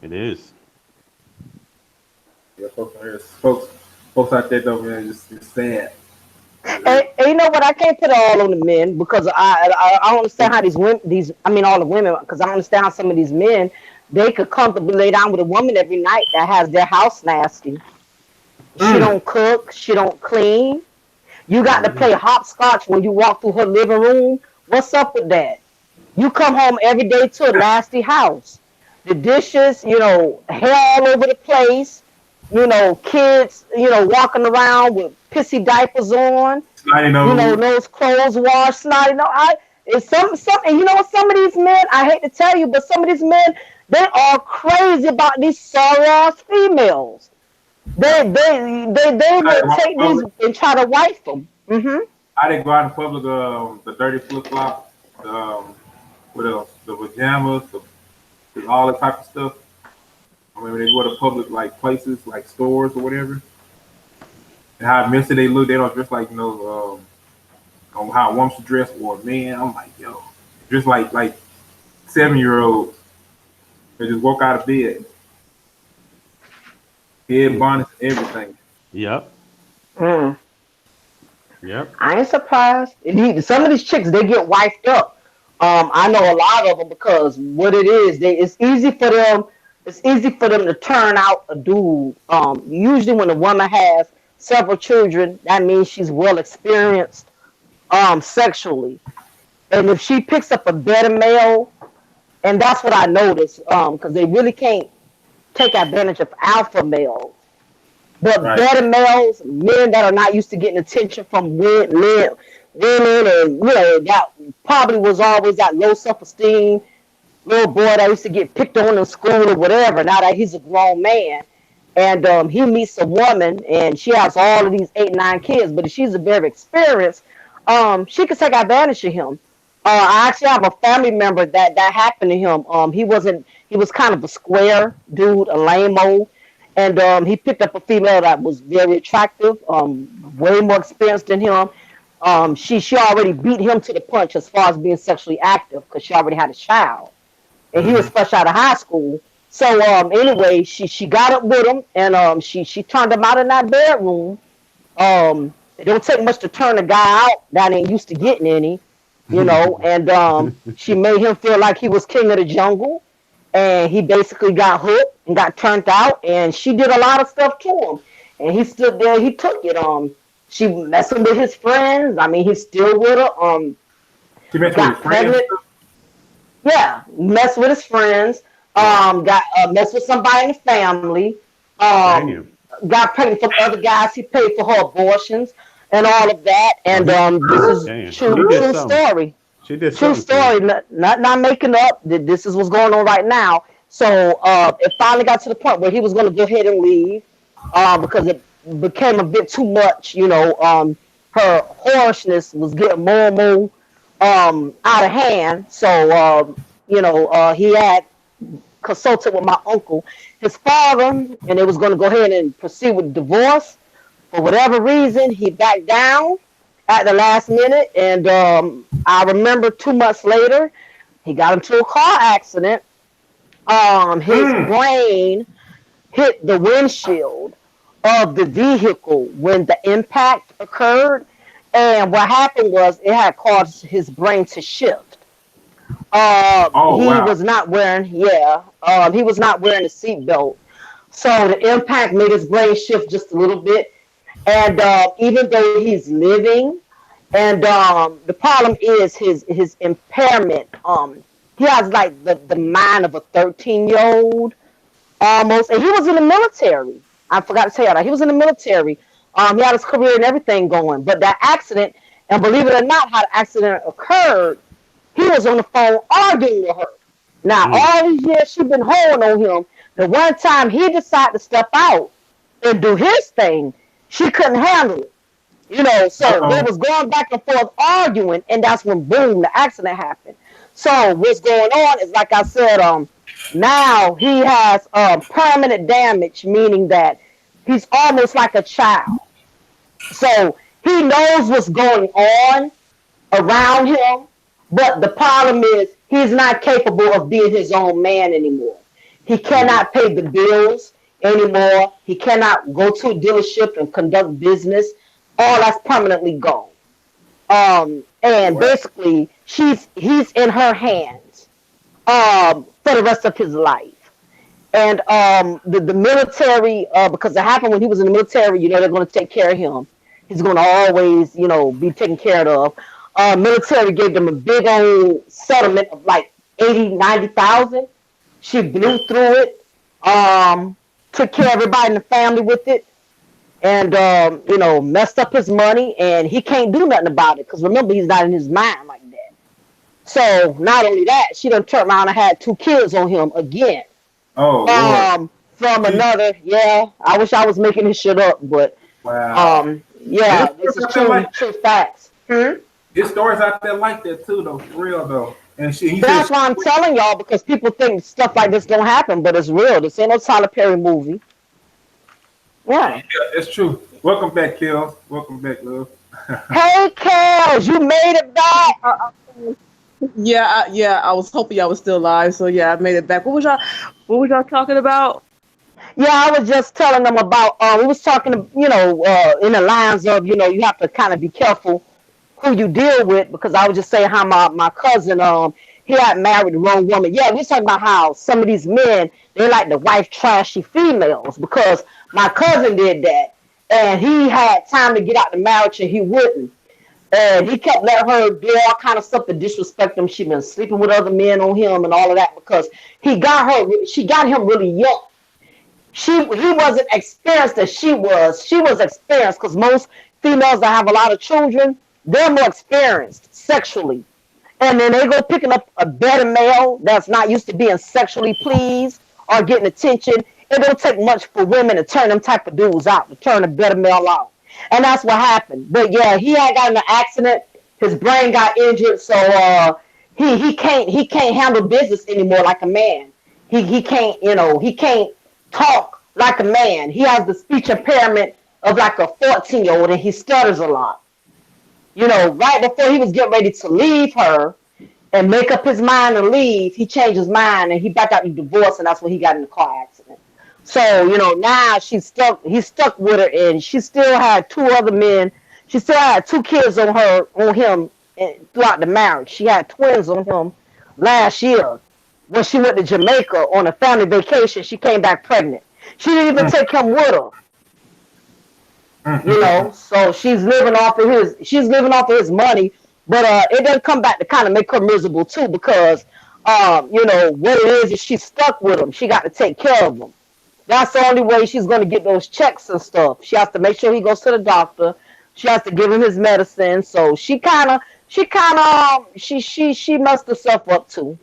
It is. Yeah, folks out here, folks out there though, man, just sad. And you know what? I can't put it all on the men because I don't understand how these women I mean all the women because I understand how some of these men they could comfortably lay down with a woman every night that has their house nasty. She Mm. don't cook. She don't clean. You got to Hmm. play hopscotch when you walk through her living room. What's up with that? You come home every day to a nasty house. The dishes, hair all over the place. Kids, walking around with pissy diapers on. Snotty nose. Those clothes washed, snotty. No, it's and you know what? Some of these men, I hate to tell you, but some of these men, they are crazy about these sorry ass females. Yeah. They I didn't will go out in take these public. and try to wife them. I didn't go out in public. The dirty flip flop. What else? The pajamas. All that type of stuff. I mean, when they go to public like places, like stores or whatever, and how messy they look, they don't dress like on how a woman should dress or a man. I'm like, yo, just like 7 year olds. They just walk out of bed, head bonnets, everything. Yep. Mm. Yep. I ain't surprised. Some of these chicks they get wifed up. I know a lot of them because what it is, it's easy for them. It's easy for them to turn out a dude. Usually when a woman has several children, that means she's well experienced sexually. And if she picks up a better male, and that's what I noticed, because they really can't take advantage of alpha males. But Right. better males, men that are not used to getting attention from women, and that probably was always that low self-esteem little boy that used to get picked on in school or whatever. Now that he's a grown man, and he meets a woman, and she has all of these 8, 9 kids, but if she's a very experienced, she could take advantage of him. I actually have a family member that happened to him. He was kind of a square dude, a lame-o, and he picked up a female that was very attractive, way more experienced than him. She already beat him to the punch as far as being sexually active because she already had a child, and he was Hmm. fresh out of high school. So anyway, she got up with him, and she turned him out in that bedroom. It don't take much to turn a guy out that ain't used to getting any, and she made him feel like he was king of the jungle, and he basically got hooked and got turned out, and she did a lot of stuff to him, and he stood there, he took it. She messing with his friends. I mean, he's still with her. She messed with his Got friends and pregnant. stuff. Yeah, messed with his friends. Oh, Got messed with somebody in the family. Um, Damn. got pregnant from other guys. He paid for her abortions and all of that. Oh, And he. this is Damn. true, She did true something. story. She did True something to him. story. Not making up. This is what's going on right now. So it finally got to the point where he was going to go ahead and leave because it became a bit too much. Her harshness was getting more and more out of hand. So he had consulted with my uncle, his father, and they was going to go ahead and proceed with divorce. For whatever reason, he backed down at the last minute, and I remember 2 months later, he got into a car accident. His Mm. brain hit the windshield of the vehicle when the impact occurred, and what happened was it had caused his brain to shift. Oh He wow. was not wearing, he was not wearing a seatbelt. So the impact made his brain shift just a little bit. And even though he's living, and the problem is his impairment. He has like the mind of a 13-year old almost, and he was in the military. I forgot to tell you that he was in the military. He had his career and everything going, but that accident, and believe it or not, how the accident occurred, he was on the phone arguing with her. Now, Mm. all these years she's been holding on him. The one time he decided to step out and do his thing, she couldn't handle it. Uh So they oh. was going back and forth arguing, and that's when boom, the accident happened. So what's going on is, like I said, now he has permanent damage, meaning that he's almost like a child. So he knows what's going on around him, but the problem is he's not capable of being his own man anymore. He Mm. cannot pay the bills anymore. He cannot go to a dealership and conduct business. All that's permanently gone. And Wow. basically, he's in her hands for the rest of his life. And the military, because it happened when he was in the military, they're going to take care of him. He's going to always, be taken care of. Military gave them a big old settlement of like 80, 90,000. She blew through it, took care of everybody in the family with it, and messed up his money, and he can't do nothing about it because remember, he's not in his mind like that. So not only that, she done turned around and had 2 kids on him again. Oh Lord. From See, another, yeah. I wish I was making this shit up, but wow. And yeah, this is true facts. there's stories out there like that too, though. For real though. And he said, That's why I'm telling y'all because people think stuff like this don't happen, but it's real. This ain't no Tyler Perry movie. yeah, Yeah. it's true. Welcome back, Kills. Welcome back, love. Hey, Kels, you made it back. Yeah, I was hoping y'all was still alive, so yeah, I made it back. What was y'all talking about? Yeah, I was just telling them about. We was talking, in the lines of, you have to kind of be careful who you deal with because I was just saying how my cousin he had married the wrong woman. Yeah, we was talking about how some of these men they like the wife trashy females because my cousin did that and he had time to get out the marriage and he wouldn't. And he kept letting her do all kind of stuff to disrespect him. She been sleeping with other men on him and all of that because she got him really young. He wasn't experienced as she was. She was experienced because most females that have a lot of children, they're more experienced sexually. And then they go picking up a better male that's not used to being sexually pleased or getting attention. It don't take much for women to turn them type of dudes out, to turn a better male out. And that's what happened. But yeah, he had got in an accident. His brain got injured, so he can't handle business anymore like a man. He can't talk like a man. He has the speech impairment of like a 14-year-old and he stutters a lot. Right before he was getting ready to leave her and make up his mind to leave, he changed his mind and he backed out the divorce, and that's when he got in the car accident. So, now he's stuck with her, and she still had 2 other men. She still had 2 kids on him throughout the marriage. She had twins on him last year. When she went to Jamaica on a family vacation, she came back pregnant. She didn't even Mm, take him with her. mm. So she's living off of his money, but it doesn't come back to kind of make her miserable too because what it is she's stuck with him. She got to take care of him. That's the only way she's going to get those checks and stuff. She has to make sure he goes to the doctor. She has to give him his medicine. So she messed herself up too.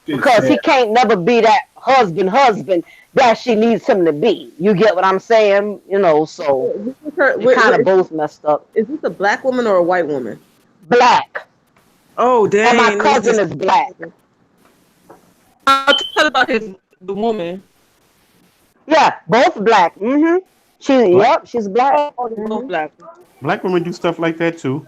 Shit is because he sad. can't never be that husband that she needs him to be. You get what I'm saying? So This is her. they kind of both messed up. Is this a black woman or a white woman? Black. Oh And my dang! Let me cousin just. is black. I'll tell about the woman. Yeah, both black. Black She's black. Oh, they're both black. black women do stuff like that too.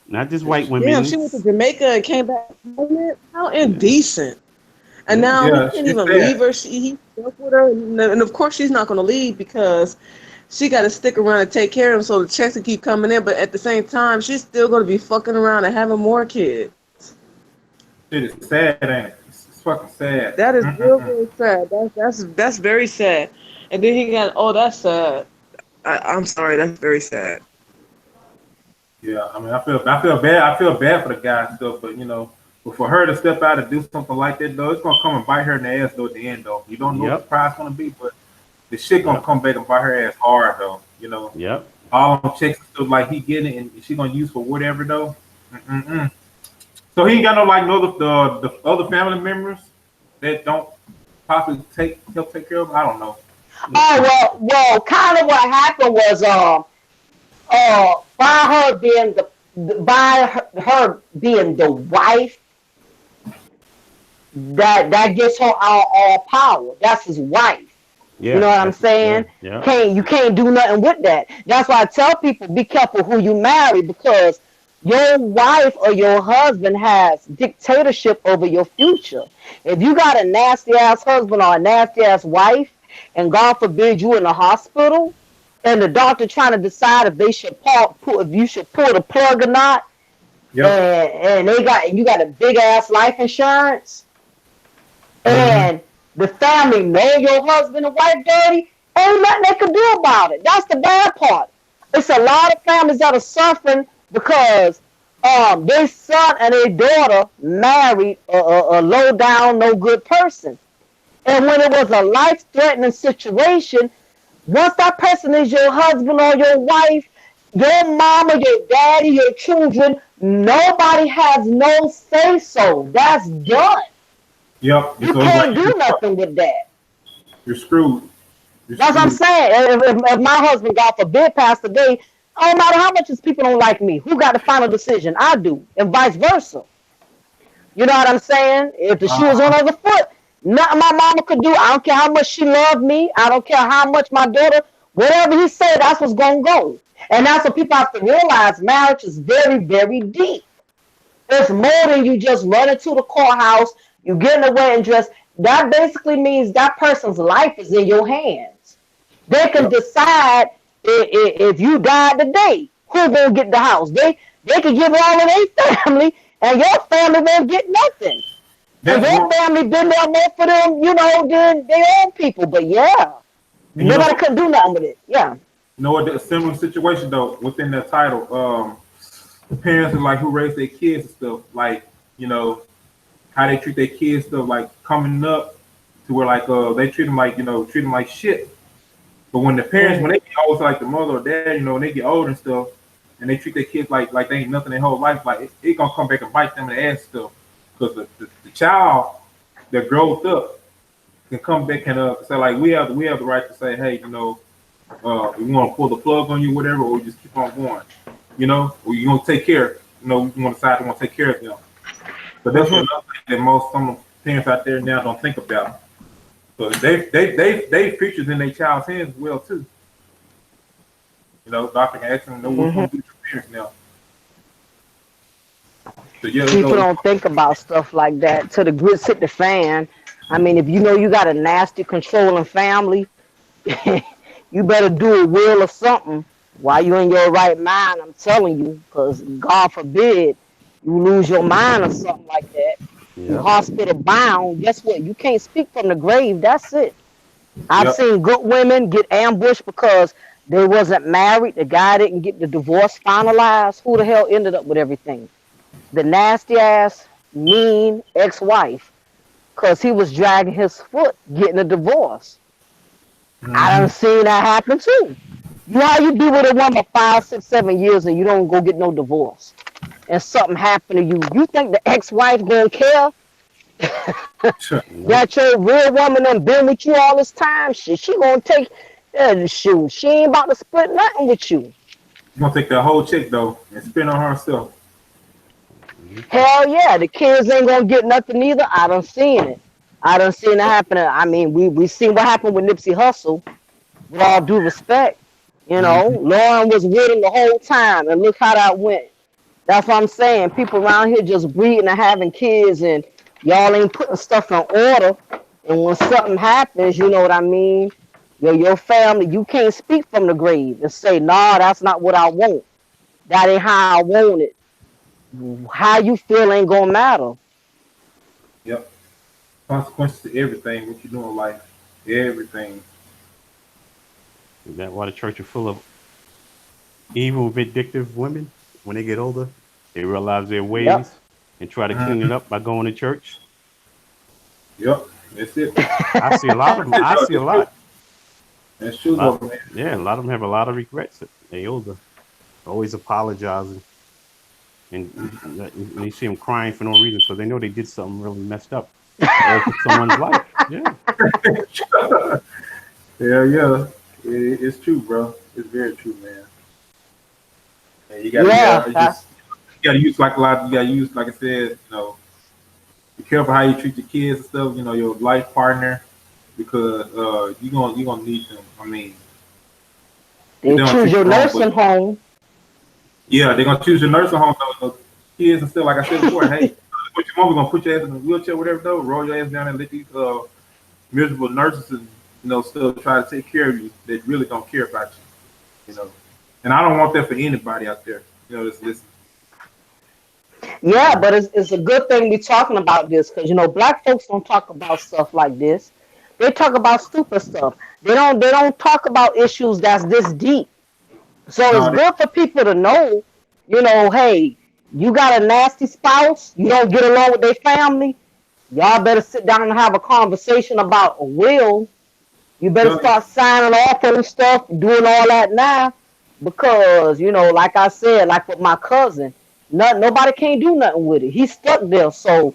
Not just white Damn, women. she went to Jamaica and came back pregnant. How Yeah, indecent! And yeah. now he Yeah, can't it's even sad. leave her. He stuck with her, and of course she's not going to leave because she got to stick around and take care of him so the checks will keep coming in. But at the same time, she's still going to be fucking around and having more kids. Shit is sad, ain't it? It's fucking sad. That is real, Mm-mm-mm. real sad. That's very sad. And then he got, oh, that's sad. I'm sorry, that's very sad. Yeah, I mean, I feel bad for the guy and stuff, but but for her to step out and do something like that, though, it's gonna come and bite her in the ass though at the end, though. You don't know what the Yep. price gonna be, but the shit gonna Yep. come back and bite her ass hard, though. Yep. All them checks and stuff like he getting it, and she gonna use for whatever, though. Mm-mm-mm. So he ain't got no like no the other family members that don't possibly help take care of him. I don't know. Well, kind of what happened was by her being her being the wife, that gives her all power. That's his wife. You Yeah. know what I'm That's yeah. saying? Yeah. You can't do nothing with that. That's why I tell people be careful who you marry, because your wife or your husband has dictatorship over your future. If you got a nasty ass husband or a nasty ass wife, and God forbid you in the hospital, and the doctor trying to decide if they should if you should pull the plug or not, Yep. and you got a big ass life insurance, Hmm. and the family know your husband and wife dirty, ain't nothing they can do about it. That's the bad part. It's a lot of families that are suffering because their son and their daughter married a low down, no good person. And when it was a life threatening situation, once that person is your husband or your wife, your mama, your daddy, your children, nobody has no say so. That's done. Yep. You So it's like can't do nothing with that. you're screwed. You're That's what I'm screwed. saying. If my husband, God forbid, passed away, it don't matter how much his people don't like me. Who got the final decision? I do, and vice versa. You know what I'm saying? If the shoe was on Uh-huh. the other foot, nothing my mama could do. I don't care how much she loved me. I don't care how much my daughter, whatever he said, that's what's going to go. And that's what people have to realize. Marriage is very, very deep. It's more than you just running to the courthouse, you getting a wedding dress. That basically means that person's life is in your hands. They can Yep. decide if you died today, who gonna get the house. They can give it all to their family, and your family won't get nothing. Cause That's your one. family been there more for them, than their own people. But yeah, And nobody could do nothing with it. Yeah. what? A similar situation though within that title. The parents are like who raise their kids and stuff. Like how they treat their kids stuff. Like coming up to where like they treat them like shit. But when the parents, when Mm-hmm. they get old, like the mother or dad, when they get old and stuff, and they treat their kids like they ain't nothing their whole life, like it gonna come back and bite them in the ass stuff. Because the child that grows up can come back and say like we have the right to say, hey, we want to pull the plug on you, whatever, or we just keep on going, or you gonna take care, you want to decide to want to take care of them. But that's what Mm-hmm. another thing that some parents out there now don't think about. So they features in their child's hands as well too. Doctor can ask them know what's Mm-hmm. going to do with your parents now. So yeah, it People goes. don't think about stuff like that till the grits hit the fan. I mean, if you know you got a nasty, controlling family, you better do a will or something while you're in your right mind. I'm telling you, because God forbid you lose your mind or something like that. You Yep. hospital bound. Guess what? You can't speak from the grave. That's it. I've Yep. seen good women get ambushed because they wasn't married. The guy didn't get the divorce finalized. Who the hell ended up with everything? The nasty ass, mean ex-wife, because he was dragging his foot getting a divorce. I Hmm. done seen that happen too. How you be with a woman 5, 6, 7 years and you don't go get no divorce, and something happened to you? You think the ex-wife gonna care? Nope. That your real woman done been with you all this time. She gonna take shoot. She ain't about to split nothing with you. She's gonna take that whole check though and spend on herself. Mhm. Hell yeah, the kids ain't gonna get nothing either. I done seen it. I done seen it happen. I mean, we seen what happened with Nipsey Hussle. With all due respect, Mm-hmm. Lauren was with him the whole time, and look how that went. That's what I'm saying. People around here just breeding and having kids, and y'all ain't putting stuff in order. And when something happens, you know what I mean? Your family, you can't speak from the grave and say, nah, that's not what I want. That ain't how I want it. How you feel ain't gonna matter. Yep. Consequences to everything. What you do in life. Everything. Is that why the church are full of evil, vindictive women? When they get older, they realize their Yep. ways and try to clean Mm-hmm. it up by going to church. Yep. That's it. I see a lot of That's them. it, I though. see a That's true. lot. That's A true, lot. though, man. Yeah, a lot of them have a lot of regrets. They older, always apologizing, and you see them crying for no reason because they know they did something really messed up, altered someone's life. Yeah, Yeah, yeah. It's true, bro. It's very true, man. And Yeah. it's just you gotta use like a lot. You gotta use like I said, be careful how you treat your kids and stuff. Your life partner because you gonna need them. I mean, if They they don't choose treat your you wrong, but nursing home. yeah, they're gonna choose your nursing home. Though, kids and stuff. Like I said before, hey, what your mama gonna put your ass in a wheelchair, whatever. Though, roll your ass down and let these miserable nurses and still try to take care of you. That really don't care about you. And I don't want that for anybody out there. That's listen. Yeah, but it's a good thing we're talking about this because black folks don't talk about stuff like this. They talk about stupid stuff. They don't talk about issues that's this deep. So it's No, good for people to know, hey, you got a nasty spouse, you don't get along with their family, y'all better sit down and have a conversation about a will. You better they, start signing off on stuff, doing all that now, because like I said, like with my cousin, nobody can't do nothing with it. He's stuck there, so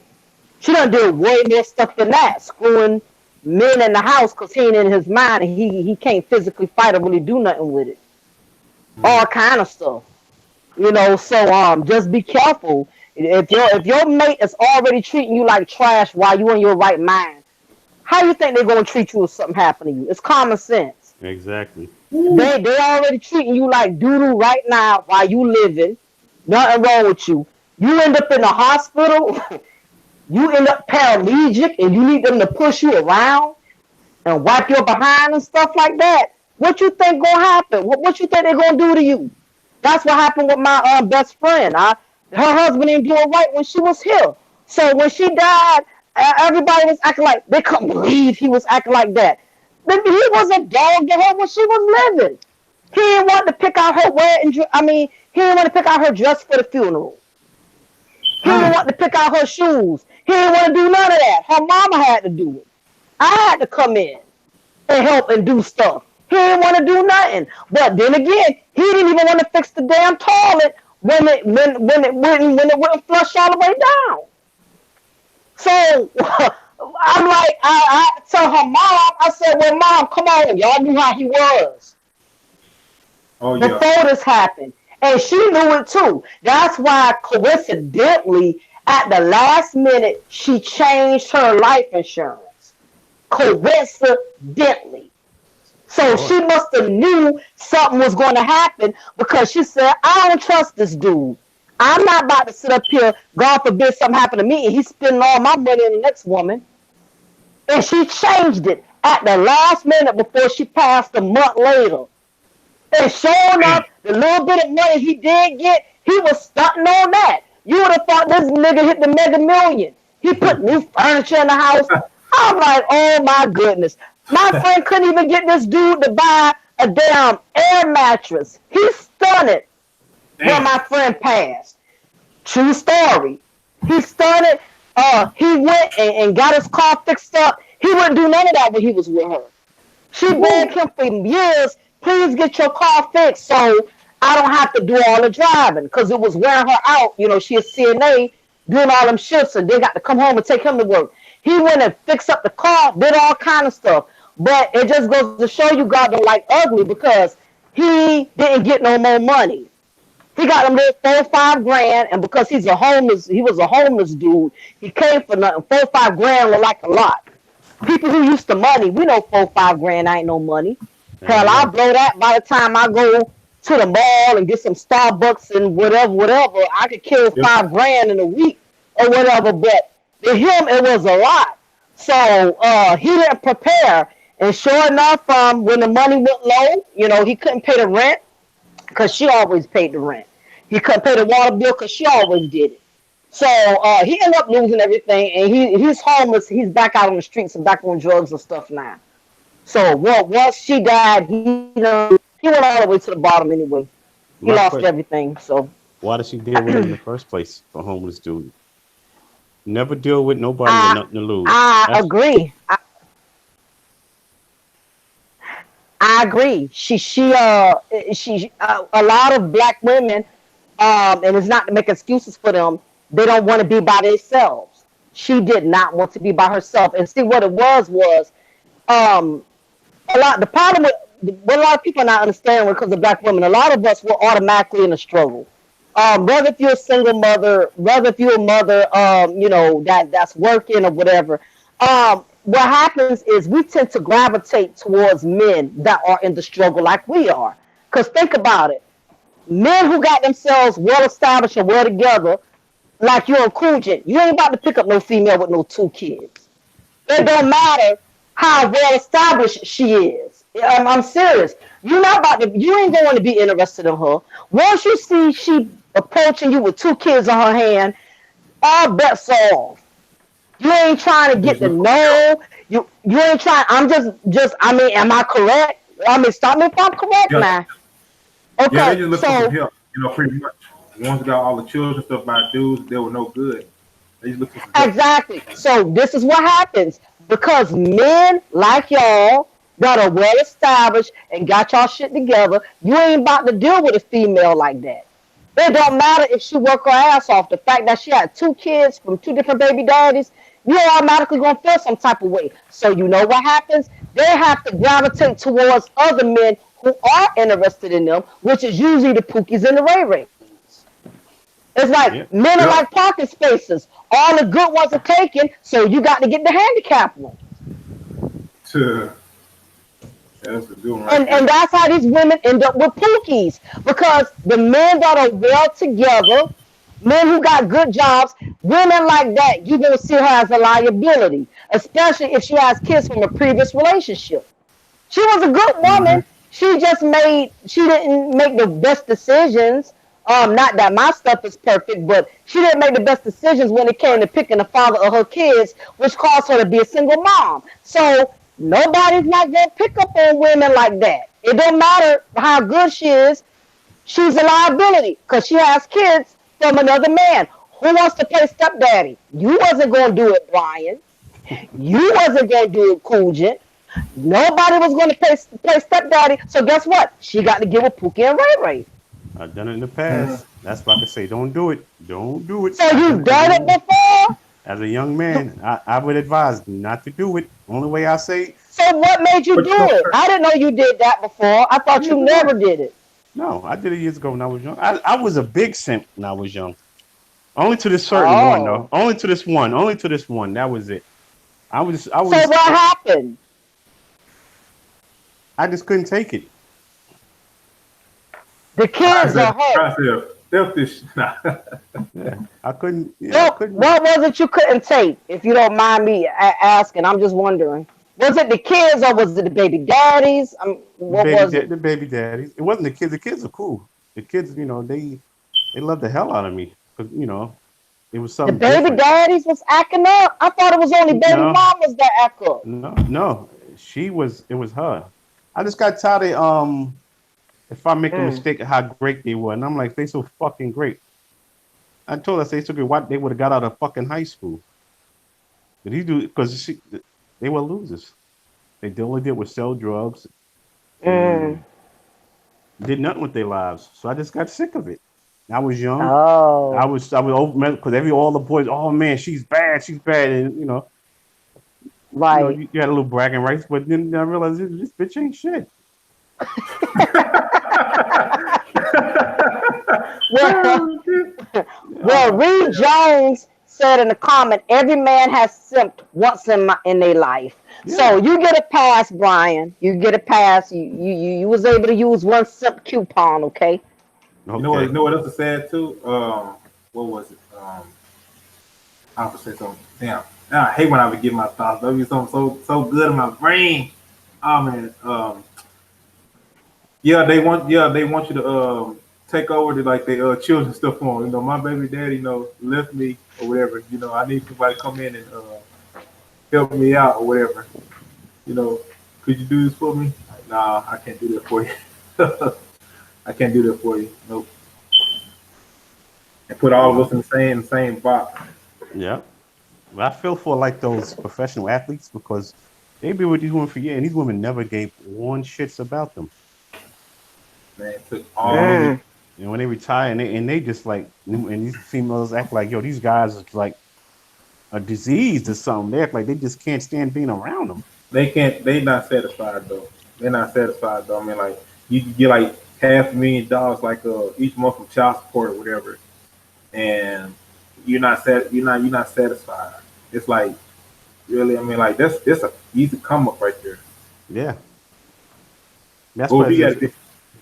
she done did way more stuff than that, screwing men in the house because he ain't in his mind and he can't physically fight or really do nothing with it. mm, All kind of stuff, So just be careful. If your mate is already treating you like trash while you in your right mind, how you think they're gonna treat you if something happened to you? It's common sense. exactly. woo, They already treating you like doo doo right now while you living. Nothing wrong with you. You end up in the hospital. You end up paralytic, and you need them to push you around and wipe your behind and stuff like that. What you think gonna happen? What you think they're gonna do to you? That's what happened with my best friend. Her husband didn't do it right when she was here. So when she died, everybody was acting like they couldn't believe he was acting like that. But he was a dog to her when she was living. He didn't want to pick out her wedding. He didn't want to pick out her dress for the funeral. He didn't mm, want to pick out her shoes. He didn't want to do none of that. Her mama had to do it. I had to come in and help and do stuff. He didn't want to do nothing. But then again, he didn't even want to fix the damn toilet when it wouldn't flush all the way down. So I'm like, I tell her mom, I said, well, mom, come on, y'all knew how he was oh yeah, before this happened. And she knew it too. That's why coincidentally, at the last minute, she changed her life insurance. Coincidentally. Of So she course. must have knew something was going to happen because she said, I don't trust this dude. I'm not about to sit up here, God forbid something happened to me, and he's spending all my money on the next woman. And she changed it at the last minute before she passed a month later. And sure enough, man, the little bit of money he did get, he was stunting on that. You would have thought this nigga hit the mega million. He put new furniture in the house. I'm like, oh my goodness. My friend couldn't even get this dude to buy a damn air mattress. He stunned when damn, my friend passed. True story. He started, he went and got his car fixed up. He wouldn't do none of that when he was with her. She begged woo, him for years, please get your car fixed so I don't have to do all the driving because it was wearing her out. She a CNA, doing all them shifts, and they got to come home and take him to work. He went and fixed up the car, did all kind of stuff. But it just goes to show you God don't like ugly because he didn't get no more money. He got him little 4 or 5 grand, and because he was a homeless dude. He came for nothing. 4 or 5 grand look like a lot. People who used to money, we know 4 or 5 grand ain't no money. Hell Hell, yeah. I'll blow that by the time I go to the mall and get some Starbucks and whatever. I could kill Yep. 5 grand in a week or whatever. But to him, it was a lot. So he didn't prepare. And sure enough, when the money went low, he couldn't pay the rent because she always paid the rent. He couldn't pay the water bill because she always did it. So he ended up losing everything, and he's homeless. He's back out on the streets and back on drugs and stuff now. So once she died, he went all the way to the bottom anyway. He My lost question: everything. So why did she deal with him in the first place? A homeless dude. Never deal with nobody with I nothing to lose. I That's agree. I agree. She a lot of black women, and it's not to make excuses for them. They don't want to be by themselves. She did not want to be by herself. And see what it was um the problem with what a lot of people are not understanding because of black women. A lot of us were automatically in a struggle. Whether if you're a single mother, whether if you're a mother, that's working or whatever. What happens is we tend to gravitate towards men that are in the struggle like we are. Because think about it, men who got themselves well established and well together, like you're a Coogin, you ain't about to pick up no female with no 2 kids. It don't matter how well established she is. I'm serious. You're not about to. You ain't going to be interested in her. Once you see she approaching you with 2 kids on her hand, all bets are off. You ain't trying to get Just to look for know. You ain't trying. I'm just. I mean, am I correct? I mean, stop me if I'm correct help. now. Yeah, they Okay, just look for some so help. Pretty much. Ones got all the children stuff by dudes, they were no good. They just look for some help. exactly. So this is what happens because men like y'all that are well established and got y'all shit together, you ain't about to deal with a female like that. It don't matter if she work her ass off. The fact that she had 2 kids from 2 different baby daddies, you're automatically gonna feel some type of way. So you know what happens? They have to gravitate towards other men who are interested in them, which is usually the Pookies and the Ray Rays. It's like yeah. men are Yep. like parking spaces. All the good ones are taken, so you got to get the handicap one. To, that's a good one right And there. that's how these women end up with Pookies. Because the men that are well together, men who got good jobs, women like that, you're going to see her as a liability, especially if she has kids from a previous relationship. She was a good Mm-hmm. woman. She didn't make the best decisions. Not that my stuff is perfect, but she didn't make the best decisions when it came to picking the father of her kids, which caused her to be a single mom. So nobody's not gonna pick up on women like that. It don't matter how good she is, she's a liability because she has kids from another man. Who wants to play stepdaddy? You wasn't gonna do it, Brian. You wasn't gonna do it, Coogin. Nobody was going to play stepdaddy. So guess what? She got to give a Pookie and Ray Ray. I've done it in the Mm-hmm. past. That's why I can say, don't do it. Don't do it. So I've done you've it as a done it young before. as a young man. I would advise not to do it. Only way I say, So what made you But do it? I didn't know you did that before. I thought years you ago. never did it. No, I did it years ago when I was young. I was a big simp when I was young. Only to this certain one though. Oh, Only to this one. Only to this one. That was it. I so was what happened? I just couldn't take it. The I kids said, are hurt. I said, "F this." Yeah. I couldn't yeah, I What couldn't what was it you couldn't take? If you don't mind me asking, I'm just wondering. Was it the kids or was it the baby daddies? What was it? the baby daddies. It wasn't the kids. The kids are cool. The kids, they love the hell out of me because it was The something baby different. daddies was acting up. I thought it was only baby No, mamas that act up. no. She was. It was her. I just got tired of if I make a Mm. mistake, how great they were, and I'm like, they so fucking great. I told her they so great. What they would have got out of fucking high school. But he do because they were losers. They only did was sell drugs Mm. and did nothing with their lives. So I just got sick of it. I was young. I Oh, was over because all the boys. Oh man, she's bad. She's bad, and right. you had a little bragging rights, but then I realized this bitch ain't shit. Well, well, Oh, Reed Jones said in the comment, every man has simped once in their life. So Yeah. you get a pass, Brian. You get a pass. You was able to use one simp coupon, okay? you Okay. know what else is sad too? What was it? I have to say something. Damn. Now, I hate when I would get my thoughts. There'll be something so good in my brain. Oh man. They want you to take over the like the children stuff for 'em. You know, my baby daddy, left me or whatever. You know, I need somebody to come in and help me out or whatever. You know, could you do this for me? Nah, I can't do that for you. I can't do that for you. Nope. And put all of Yeah. us in the same box. Yeah. But I feel for like those professional athletes because they be with these women for years, and these women never gave one shits about them. Man, it took And when all they of Mm. it. when they retire, and they just like, and these females act like, yo, these guys is like a disease or something. They act like they just can't stand being around them. They can't. They not satisfied though. They're not satisfied though. I mean, like you can get like $500,000 like each month from child support or whatever, and You're not satisfied. It's like really. I mean, like that's a easy come up right there. Yeah, that's Or why if you it's got just,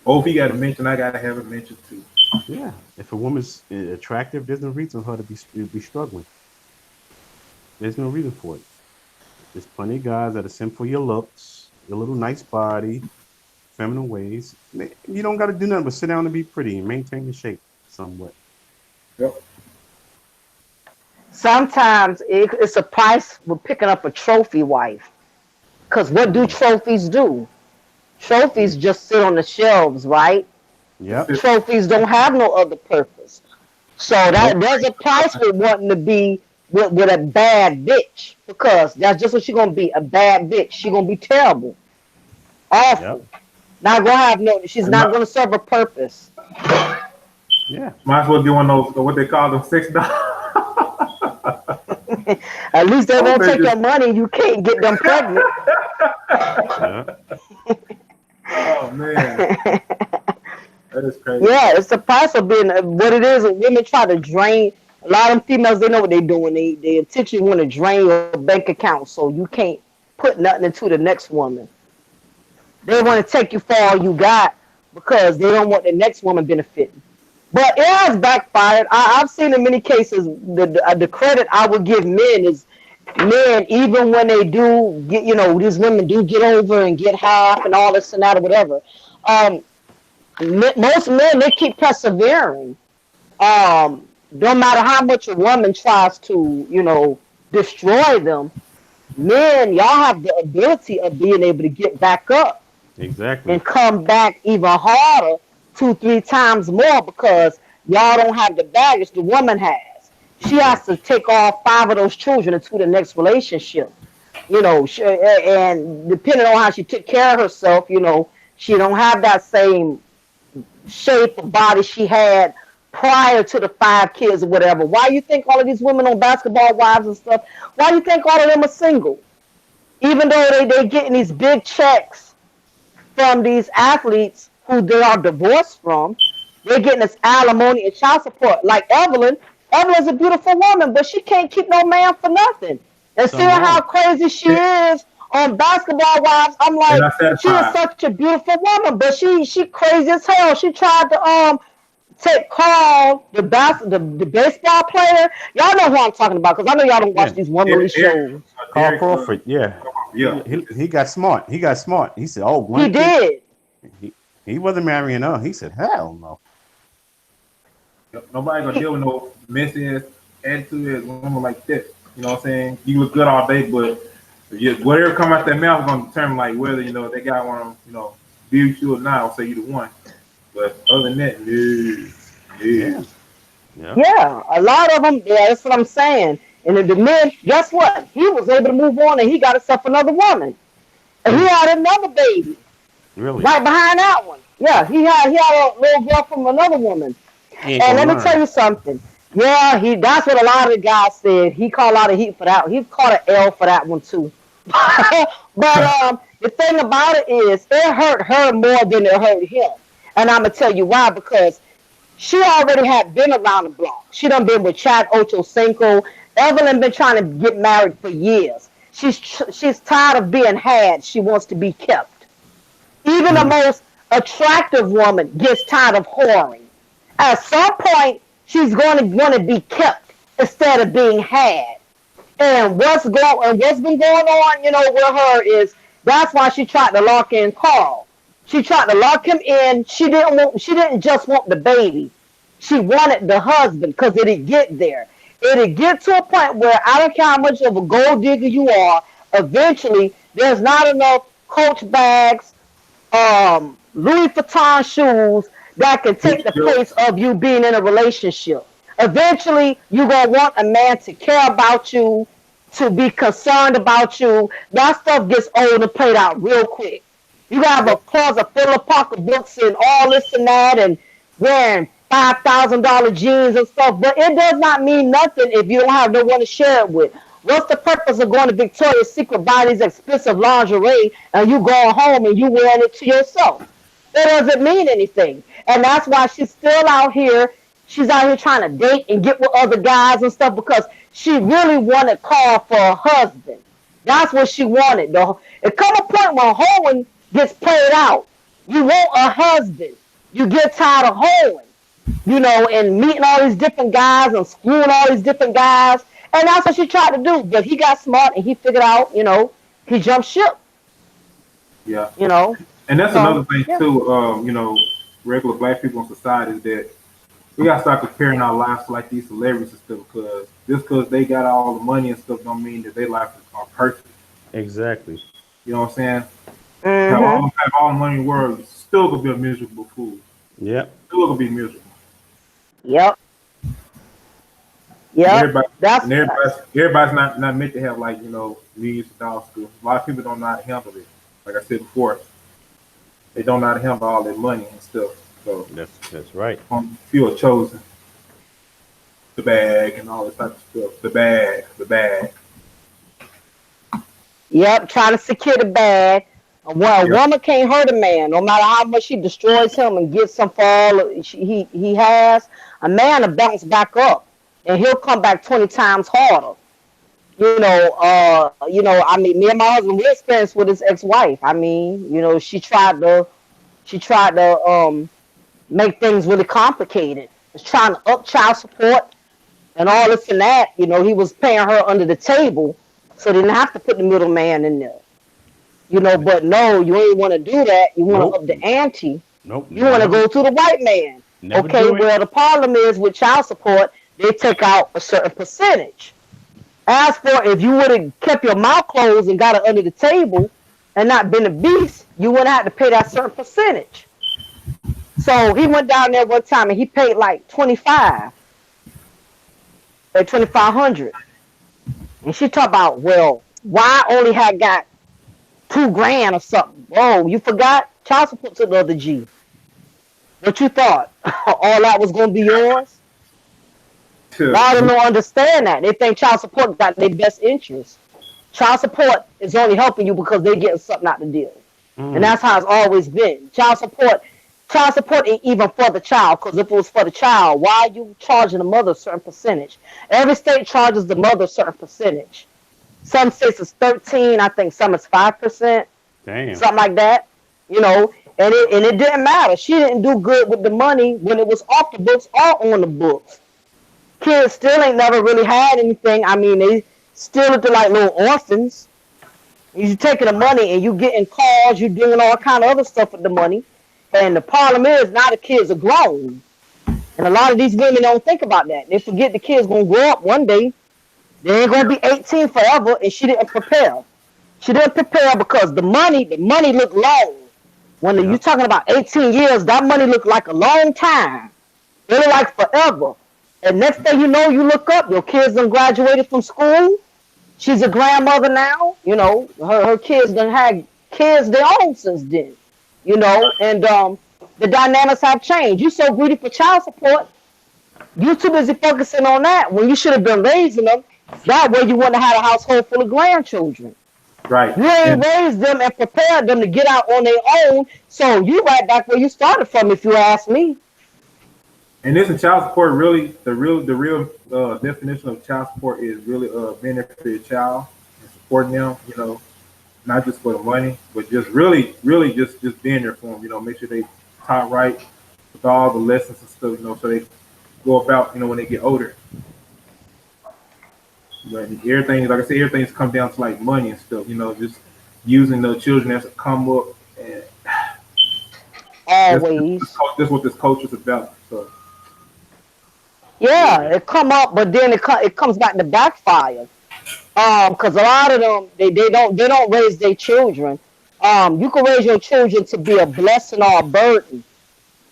or if you got to mention, I gotta have it mentioned too. yeah. If a woman's attractive, there's no reason for her to be struggling. There's no reason for it. There's plenty of guys that are simp for your looks, your little nice body, feminine ways. You don't got to do nothing but sit down and be pretty and maintain your shape somewhat. Yep. Sometimes it's a price for picking up a trophy wife. Because what do Mm. trophies do? Trophies just sit on the shelves, right? That's Yep. it. Trophies don't have no other purpose. So Nope. that there's a price with wanting to be with a bad bitch because that's just what she's gonna be, a bad bitch. She's gonna be terrible, Yep. awful. Not gonna have no. She's And not gonna serve a purpose. Yeah. might as well get one of those what they call them $6. At least they Oh, won't they take your just money. You can't get them pregnant. Yeah. oh man, that is crazy. Yeah, it's the price of being what it is. Women try to drain. A lot of them females, they know what they're doing. They intentionally want to drain your bank account so you can't put nothing into the next woman. They want to take you for all you got because they don't want the next woman benefiting. But it has backfired. I've seen in many cases the credit I would give men is men, even when they do get, these women do get over and get half and all this and that or whatever. Um, Most men, they keep persevering. No matter how much a woman tries to, destroy them, men, y'all have the ability of being able to get back up Exactly. and come back even harder, two, three times more because y'all don't have the baggage the woman has. She has to Exactly. take all five of those children into the next relationship. And depending on how she took care of herself, she don't have that same shape of body she had prior to the five kids or whatever. Why you think all of these women on Basketball Wives and stuff? Why you think all of them are single? Even though they getting these big checks from these athletes who they are divorced from, they're getting this alimony and child support. Like Evelyn, Evelyn's a beautiful woman, but she can't keep no man for nothing. And seeing Something how wrong. crazy she is on Basketball Wives, I'm They're like, not she is satisfied. such a beautiful woman, but she crazy as hell. She tried to take Carl, the baseball player. Y'all know who I'm talking about because I know y'all don't watch Yeah. these womanly Eric, shows. Carl Eric, Crawford. Yeah. yeah, He got smart. He got smart. He said, "Oh, He one kid." did. He wasn't marrying her. He said, "Hell no." nobody gonna deal with no messy ass attitude as woman like that. You know what I'm saying? You look good all day, but whatever come out their mouth is gonna determine like whether they got one, be with you or not. I'll say you the one. But other than that, no, Yeah. no. Yeah. Yeah, a lot of them. Yeah, that's what I'm saying. And the men, guess what? He was able to move on, and he got himself another woman, and he Mm, had another baby really? right behind that one. Yeah, he had a little girl from another woman. He ain't And gonna let me tell learn. you something. Yeah, that's what a lot of the guys said. He caught a lot of heat for that. He caught an L for that one too. But the thing about it is, it hurt her more than it hurt him. And I'm gonna tell you why. Because she already had been around the block. She done been with Chad Ochocinco. Evelyn been trying to get married for years. She's tired of being had. She wants to be kept. Even the Mm, most attractive woman gets tired of whoring. At some point, she's going to want to be kept instead of being had. What's been going on, with her is that's why she tried to lock in Carl. She tried to lock him in. She didn't just want the baby. She wanted the husband because it'd get there. It'd get to a point where I don't care how much of a gold digger you are, eventually there's not enough Coach bags, Louis Vuitton shoes that can take Gucci the place belts. of you being in a relationship. Eventually, you're going to want a man to care about you, to be concerned about you. That stuff gets old and played out real quick. You got to have a Yep. closet full of pocketbooks and all this and that and wearing $5,000 jeans and stuff, but it does not mean nothing if you don't have no one to share it with. What's the purpose of going to Victoria's Secret buying these expensive lingerie and you going home and you wearing it to yourself? That doesn't mean anything. And that's why she's still out here. She's out here trying to date and get with other guys and stuff because she really wanted Carl for a husband. That's what she wanted. It come a point when hoeing gets played out. You want a husband. You get tired of hoeing, and meeting all these different guys and screwing all these different guys. And that's what she tried to do. But he got smart and he figured out, he jumped ship, Yeah. you know. And that's So, another thing yeah. too. Regular black people in society is that we gotta start comparing our lives to like these celebrities and stuff because just because they got all the money and stuff don't mean that their life are perfect. Exactly. You know what I'm saying? Mm-hmm. Have all the money in the world, you still gonna be a miserable fool. Yep. Still gonna be miserable. Yep. And Yep. everybody That's and everybody's not meant to have like millions of dollars. A lot of people don't know how to handle it. Like I said before, they don't know how to handle all their money and stuff. So That's right. feel chosen, the bag and all this type of stuff. The bag. Yep. Trying to secure the bag. Well, a Yep. woman can't hurt a man, no matter how much she destroys him and gets him for all he has. A man will bounce back up, and he'll come back 20 times harder. I mean, me and my husband, we experienced with his ex-wife. I mean, she tried to make things really complicated. Was trying to up child support and all this and that. He was paying her under the table, so they didn't have to put the middleman in there. But no, you ain't want to do that. You want to Nope. up the ante. Nope. You want to Never. go to the white man. Never Okay, do it. well, the problem is with child support, they take out a certain percentage. As for if you would have kept your mouth closed and got it under the table and not been a beast, you wouldn't have to pay that certain percentage. So he went down there one time and he paid like 25 or 2,500. And she talked about, well, why I only had got 2 grand or something. Whoa, you forgot? Child support to the other G. What you thought? All that was going to be yours? A lot of them don't understand that. They think child support got their best interest. Child support is only helping you because they're getting something out the deal. And Mm. that's how it's always been. Child support ain't even for the child, because if it was for the child, why are you charging the mother a certain percentage? Every state charges the mother a certain percentage. Some states it's 13, I think some is 5%, Damn. something like that. And it didn't matter. She didn't do good with the money when it was off the books or on the books. Kids still ain't never really had anything. I mean, they still look like little orphans. You taking the money and you getting calls, you doing all kind of other stuff with the money. And the problem is now the kids are grown. And a lot of these women don't think about that. They forget the kids gonna grow up one day. They ain't gonna be 18 forever, and she didn't prepare. She didn't prepare because the money looked long. When you're Yep. talking about 18 years, that money looked like a long time. It looked like forever. And next thing you know, you look up, your kids done graduated from school. She's a grandmother now. Her kids done had kids their own since then. And the dynamics have changed. You so greedy for child support, You too busy focusing on that when you should have been raising them. That way you wouldn't have had a household full of grandchildren. Right. You ain't And raised them and prepared them to get out on their own. So you right back where you started from, if you ask me. isn't child support really the real definition of child support is really being there for your child and supporting them, not just for the money, but just really just being there for them, make sure they taught right with all the lessons and stuff, so they go about, when they get older. But everything, like I said, everything's come down to like money and stuff, just using the children as a come up, and Always. that's what this culture is about. So Yeah, Yeah. it come up, but then it comes back to backfire. Because a lot of them they don't raise their children. You can raise your children to be a blessing or a burden.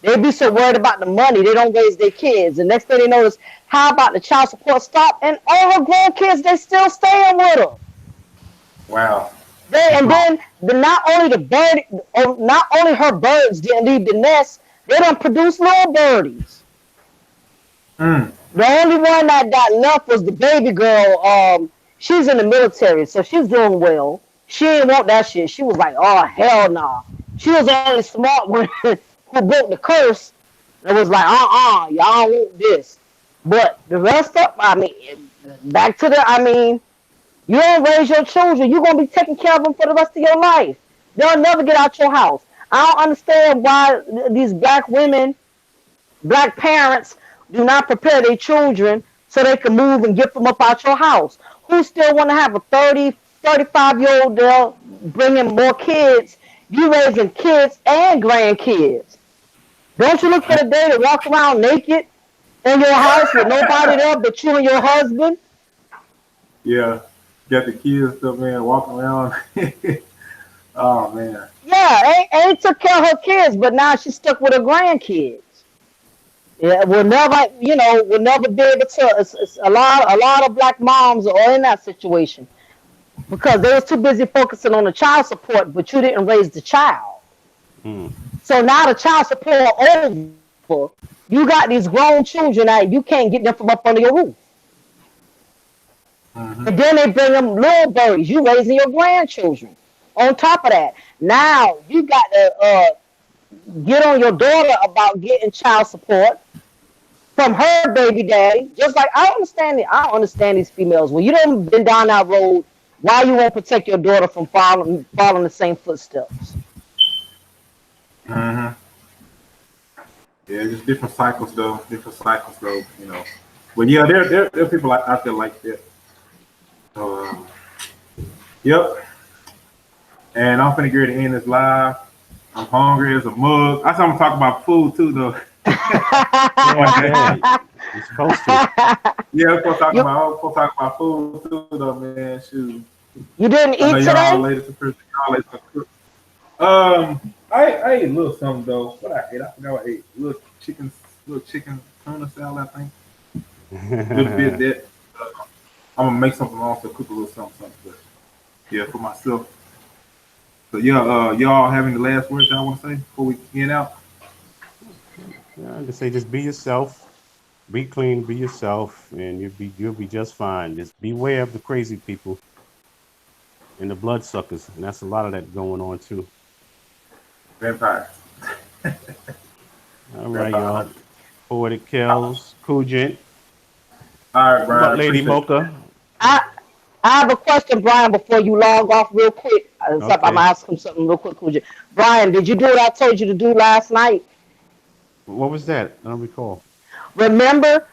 They be so worried about the money, they don't raise their kids. And next thing they notice, how about the child support stop? And all her grandkids, they still staying with her. wow. And then not only not only her birds didn't leave the nest, they don't produce little birdies. Mm. The only one that got left was the baby girl. She's in the military, so she's doing well. She didn't want that shit. She was like, oh hell no. Nah. She was the only smart one who broke the curse and was like, y'all don't want this. But the rest of, I mean, back to the, I mean, you don't raise your children, you're gonna be taking care of them for the rest of your life. They'll never get out your house. I don't understand why these black women, black parents, do not prepare their children so they can move and get them up out your house. Who still want to have a 30, 35-year-old girl bringing more kids? You raising kids and grandkids. Don't you look for the day to walk around naked in your house with nobody there but you and your husband? Yeah, got the kids stuff, man, walking around. Oh man. Yeah, ain't took care of her kids, but now she's stuck with her grandkids. Yeah, will never be able to. It's a lot of black moms are in that situation because they was too busy focusing on the child support, but you didn't raise the child. Mm. So now the child support over. You got these grown children that you can't get them from up under your roof, Hmm. and then they bring them little birdies. You raising your grandchildren. On top of that, now you got to get on your daughter about getting child support from her baby daddy. Just like I understand it. I don't understand these females. When you done been down that road, why you won't protect your daughter from following the same footsteps? Hmm. Yeah, just different cycles though. Different cycles though. But yeah, there are people out there like that. So, yep. And I'm finna get ready to end this live. I'm hungry as a mug. I saw I'm talking about food too though. Yeah, yeah. You're supposed to. Yeah, we're you supposed to talk about food too though, man. Shoot. you didn't I know eat y'all today? ladies are y'all ladies are cook. I ate a little something though. What I ate? I forgot what I ate. Little chicken tuna salad, I think. A little bit of that. I'm gonna make something also, cook a little something. But yeah, for myself. So yeah, y'all having the last words y'all want to say before we end out? Yeah, I just say just be yourself, be clean, be yourself, and you'll be just fine. Just beware of the crazy people and the bloodsuckers, and that's a lot of that going on too. Vampire. All right, Vampire y'all. hunter. Poetic Kills, Kujint. All right, What about Brian. Lady Appreciate you. Mocha? I I have a question, Brian, before you log off real quick. Except I'm Okay. gonna ask him something real quick, Cool J. Brian, did you do what I told you to do last night? What was that? I don't recall. Remember,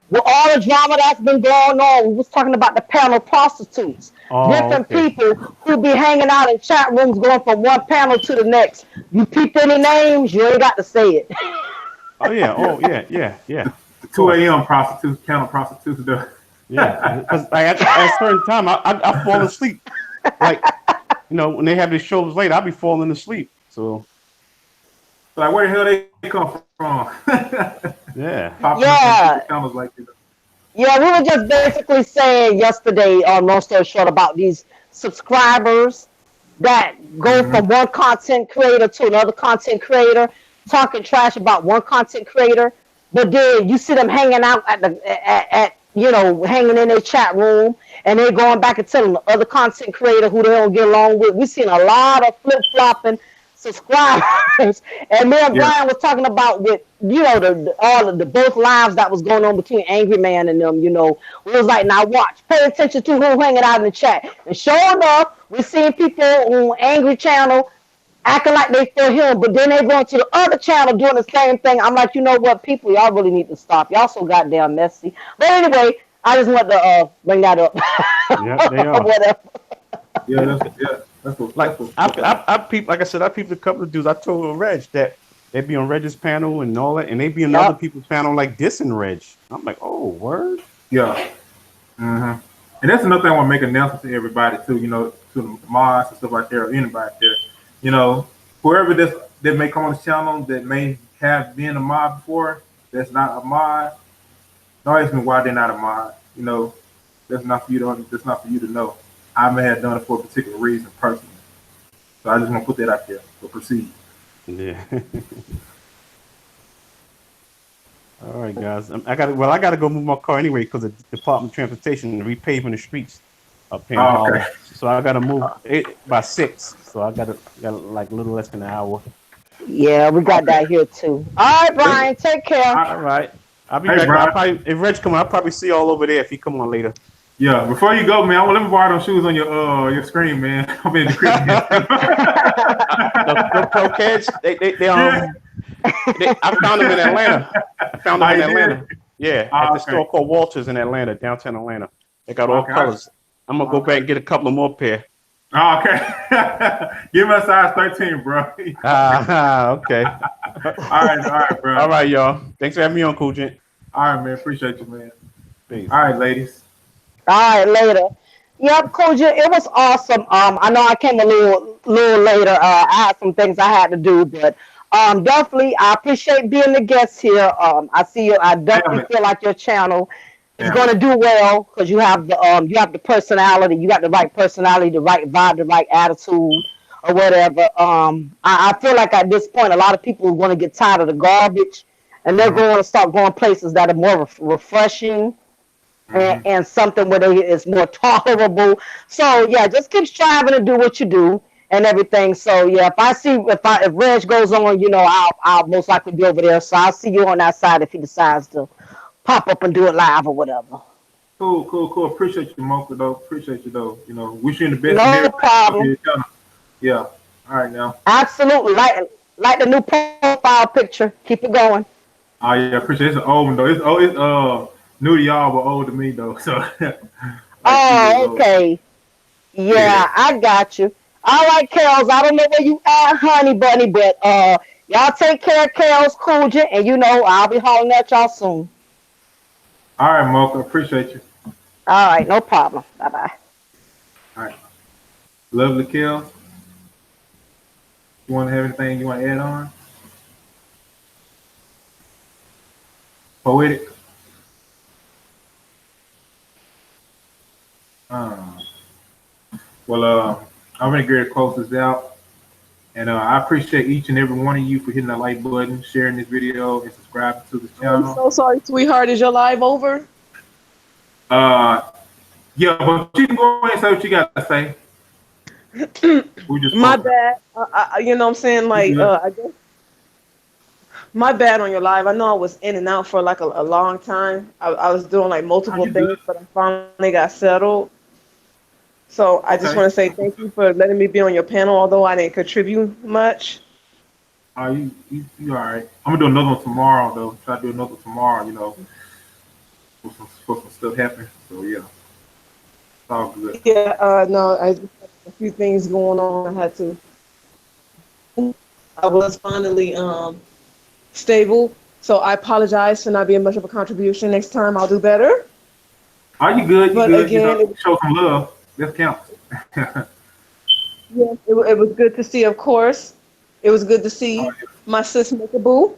with all the drama that's been going on, we was talking about the panel prostitutes, Oh, different okay. people who be hanging out in chat rooms going from one panel to the next. You peep any names, you ain't got to say it. Oh yeah. Yeah. Oh yeah. Yeah. Yeah. The Of 2 course. a.m. prostitutes, counter prostitutes, though. Yeah. Because at a certain time, I fall asleep. Like when they have these shows late, I'll be falling asleep. So Like, where the hell they come from? yeah. Popping up on Yeah, people's channels like this. yeah, we were just basically saying yesterday on Long Story Short about these subscribers that go Hmm. from one content creator to another content creator, talking trash about one content creator. but then you see them hanging out at you know, hanging in their chat room, and they're going back and telling the other content creator who they don't get along with. We've seen a lot of flip flopping subscribers, and me and Yeah. Brian was talking about with you know all of the both lives that was going on between Angry Man and them. You know, we was like, now watch, pay attention to who hanging out in the chat, and sure enough, we're seeing people on Angry Channel acting like they for him, but then they going to the other channel doing the same thing. I'm like, you know what, people, y'all really need to stop. Y'all so goddamn messy. But anyway, I just want to bring that up. Yep, they are. Whatever. Like That's what I peep, like I said, I peeped a couple of dudes. I told Reg that they be on Reg's panel and all that, and they be on other Yep. people's panel like dissing Reg. I'm like, oh, word. yeah. And that's another thing I want to make an announcement to everybody too, you know, to the mods and stuff like that, or anybody there. You know, whoever that may come on the channel that may have been a mod before, that's not a mod, don't ask me why they're not a mod. You know, that's not for you to know. I may have done it for a particular reason personally. So I just want to put that out there. So proceed. Yeah. All right, guys. I gotta go move my car anyway because the Department of Transportation repaving the streets up here in Oh, Harlem. okay. So I gotta move it by 6. So I got like a little less than an hour. Yeah, we got Okay. that here too. All right, Brian, take care. I, All right. I'll be hey, back. Brian. If Reg come on, I'll probably see y'all over there if he come on later. Yeah, before you go, man, I want let me borrow those shoes on your screen, man. I'm in the crib. The pro kids, Yeah. I found them in Atlanta. I found them I in did. Atlanta. Yeah, at Oh, the store okay. called Walters in Atlanta, downtown Atlanta. They got all Okay. colors. I'm gonna go back and get a couple of more pair. Oh, okay. Give me a size 13, bro. Okay. All right, bro. All right, y'all. Thanks for having me on, Cool Gent. All right, man. Appreciate you, man. Peace. All right, ladies. All right, later. Yep, Koja, it was awesome. I know I came a little later. I had some things I had to do, but definitely I appreciate being the guest here. I see you. I Damn definitely it. feel like your channel is Damn going it. to do well because you have the personality. You got the right personality, the right vibe, the right attitude, or whatever. I feel like at this point, a lot of people are going to get tired of the garbage, and they're Mm-hmm. going to start going places that are more refreshing Mm-hmm. and something where it's more tolerable. So yeah, just keep striving to do what you do and everything. So yeah, if Reg goes on, you know, I'll most likely be over there. So I'll see you on that side if he decides to pop up and do it live or whatever. Cool. Appreciate you, Mocha, though. Appreciate you, though. You know, wish you the best in No everything. problem. Yeah. All right, now. Absolutely. Like the new profile picture. Keep it going. Oh, yeah. Appreciate it. It's an old one, though. It's new to y'all, but old to me, though. So, like 2 years Oh, old. okay. Yeah. Yeah, I got you. All right, Kels. I don't know where you at, honey bunny, but y'all take care of Kels Coolja, and you know I'll be hollering at y'all soon. All right, Mocha. Appreciate you. All right, no problem. Bye bye. All right. Lovely kill. You want to have anything you want to add on? Poetic. Um, well, I'm going to get to close this out. And I appreciate each and every one of you for hitting that like button, sharing this video, and subscribing to the I'm channel. so sorry, sweetheart. Is your live over? Uh, yeah, but you can go ahead and say what you got to say. We just My spoke. bad. You know what I'm saying? You Like, good? I guess my bad on your live. I know I was in and out for like a long time. I was doing like Are multiple you good? things, but I finally got settled. So I just Okay. want to say thank you for letting me be on your panel, although I didn't contribute much. You all right? I'm gonna do another one tomorrow, though. Try to do another one tomorrow. You know, for some stuff happen. So yeah, it's all good. Yeah, no, I just had a few things going on. I had to. I was finally stable, so I apologize for not being much of a contribution. Next time I'll do better. Are you good? You But good? You know, again, show some love. That counts. yes, it was good to see, of course. It was good to Oh, see my sis make a boo.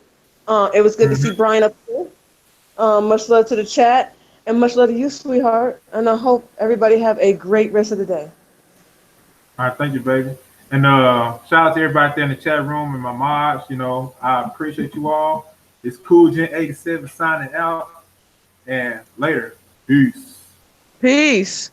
It was good to yeah. see Brian up there. Much love to the chat, and much love to you, sweetheart. And I hope everybody have a great rest of the day. All right, thank you, baby. And shout out to everybody there in the chat room and my mods. You know, I appreciate you all. It's Cool Gen 87 signing out. And later. Peace. Peace.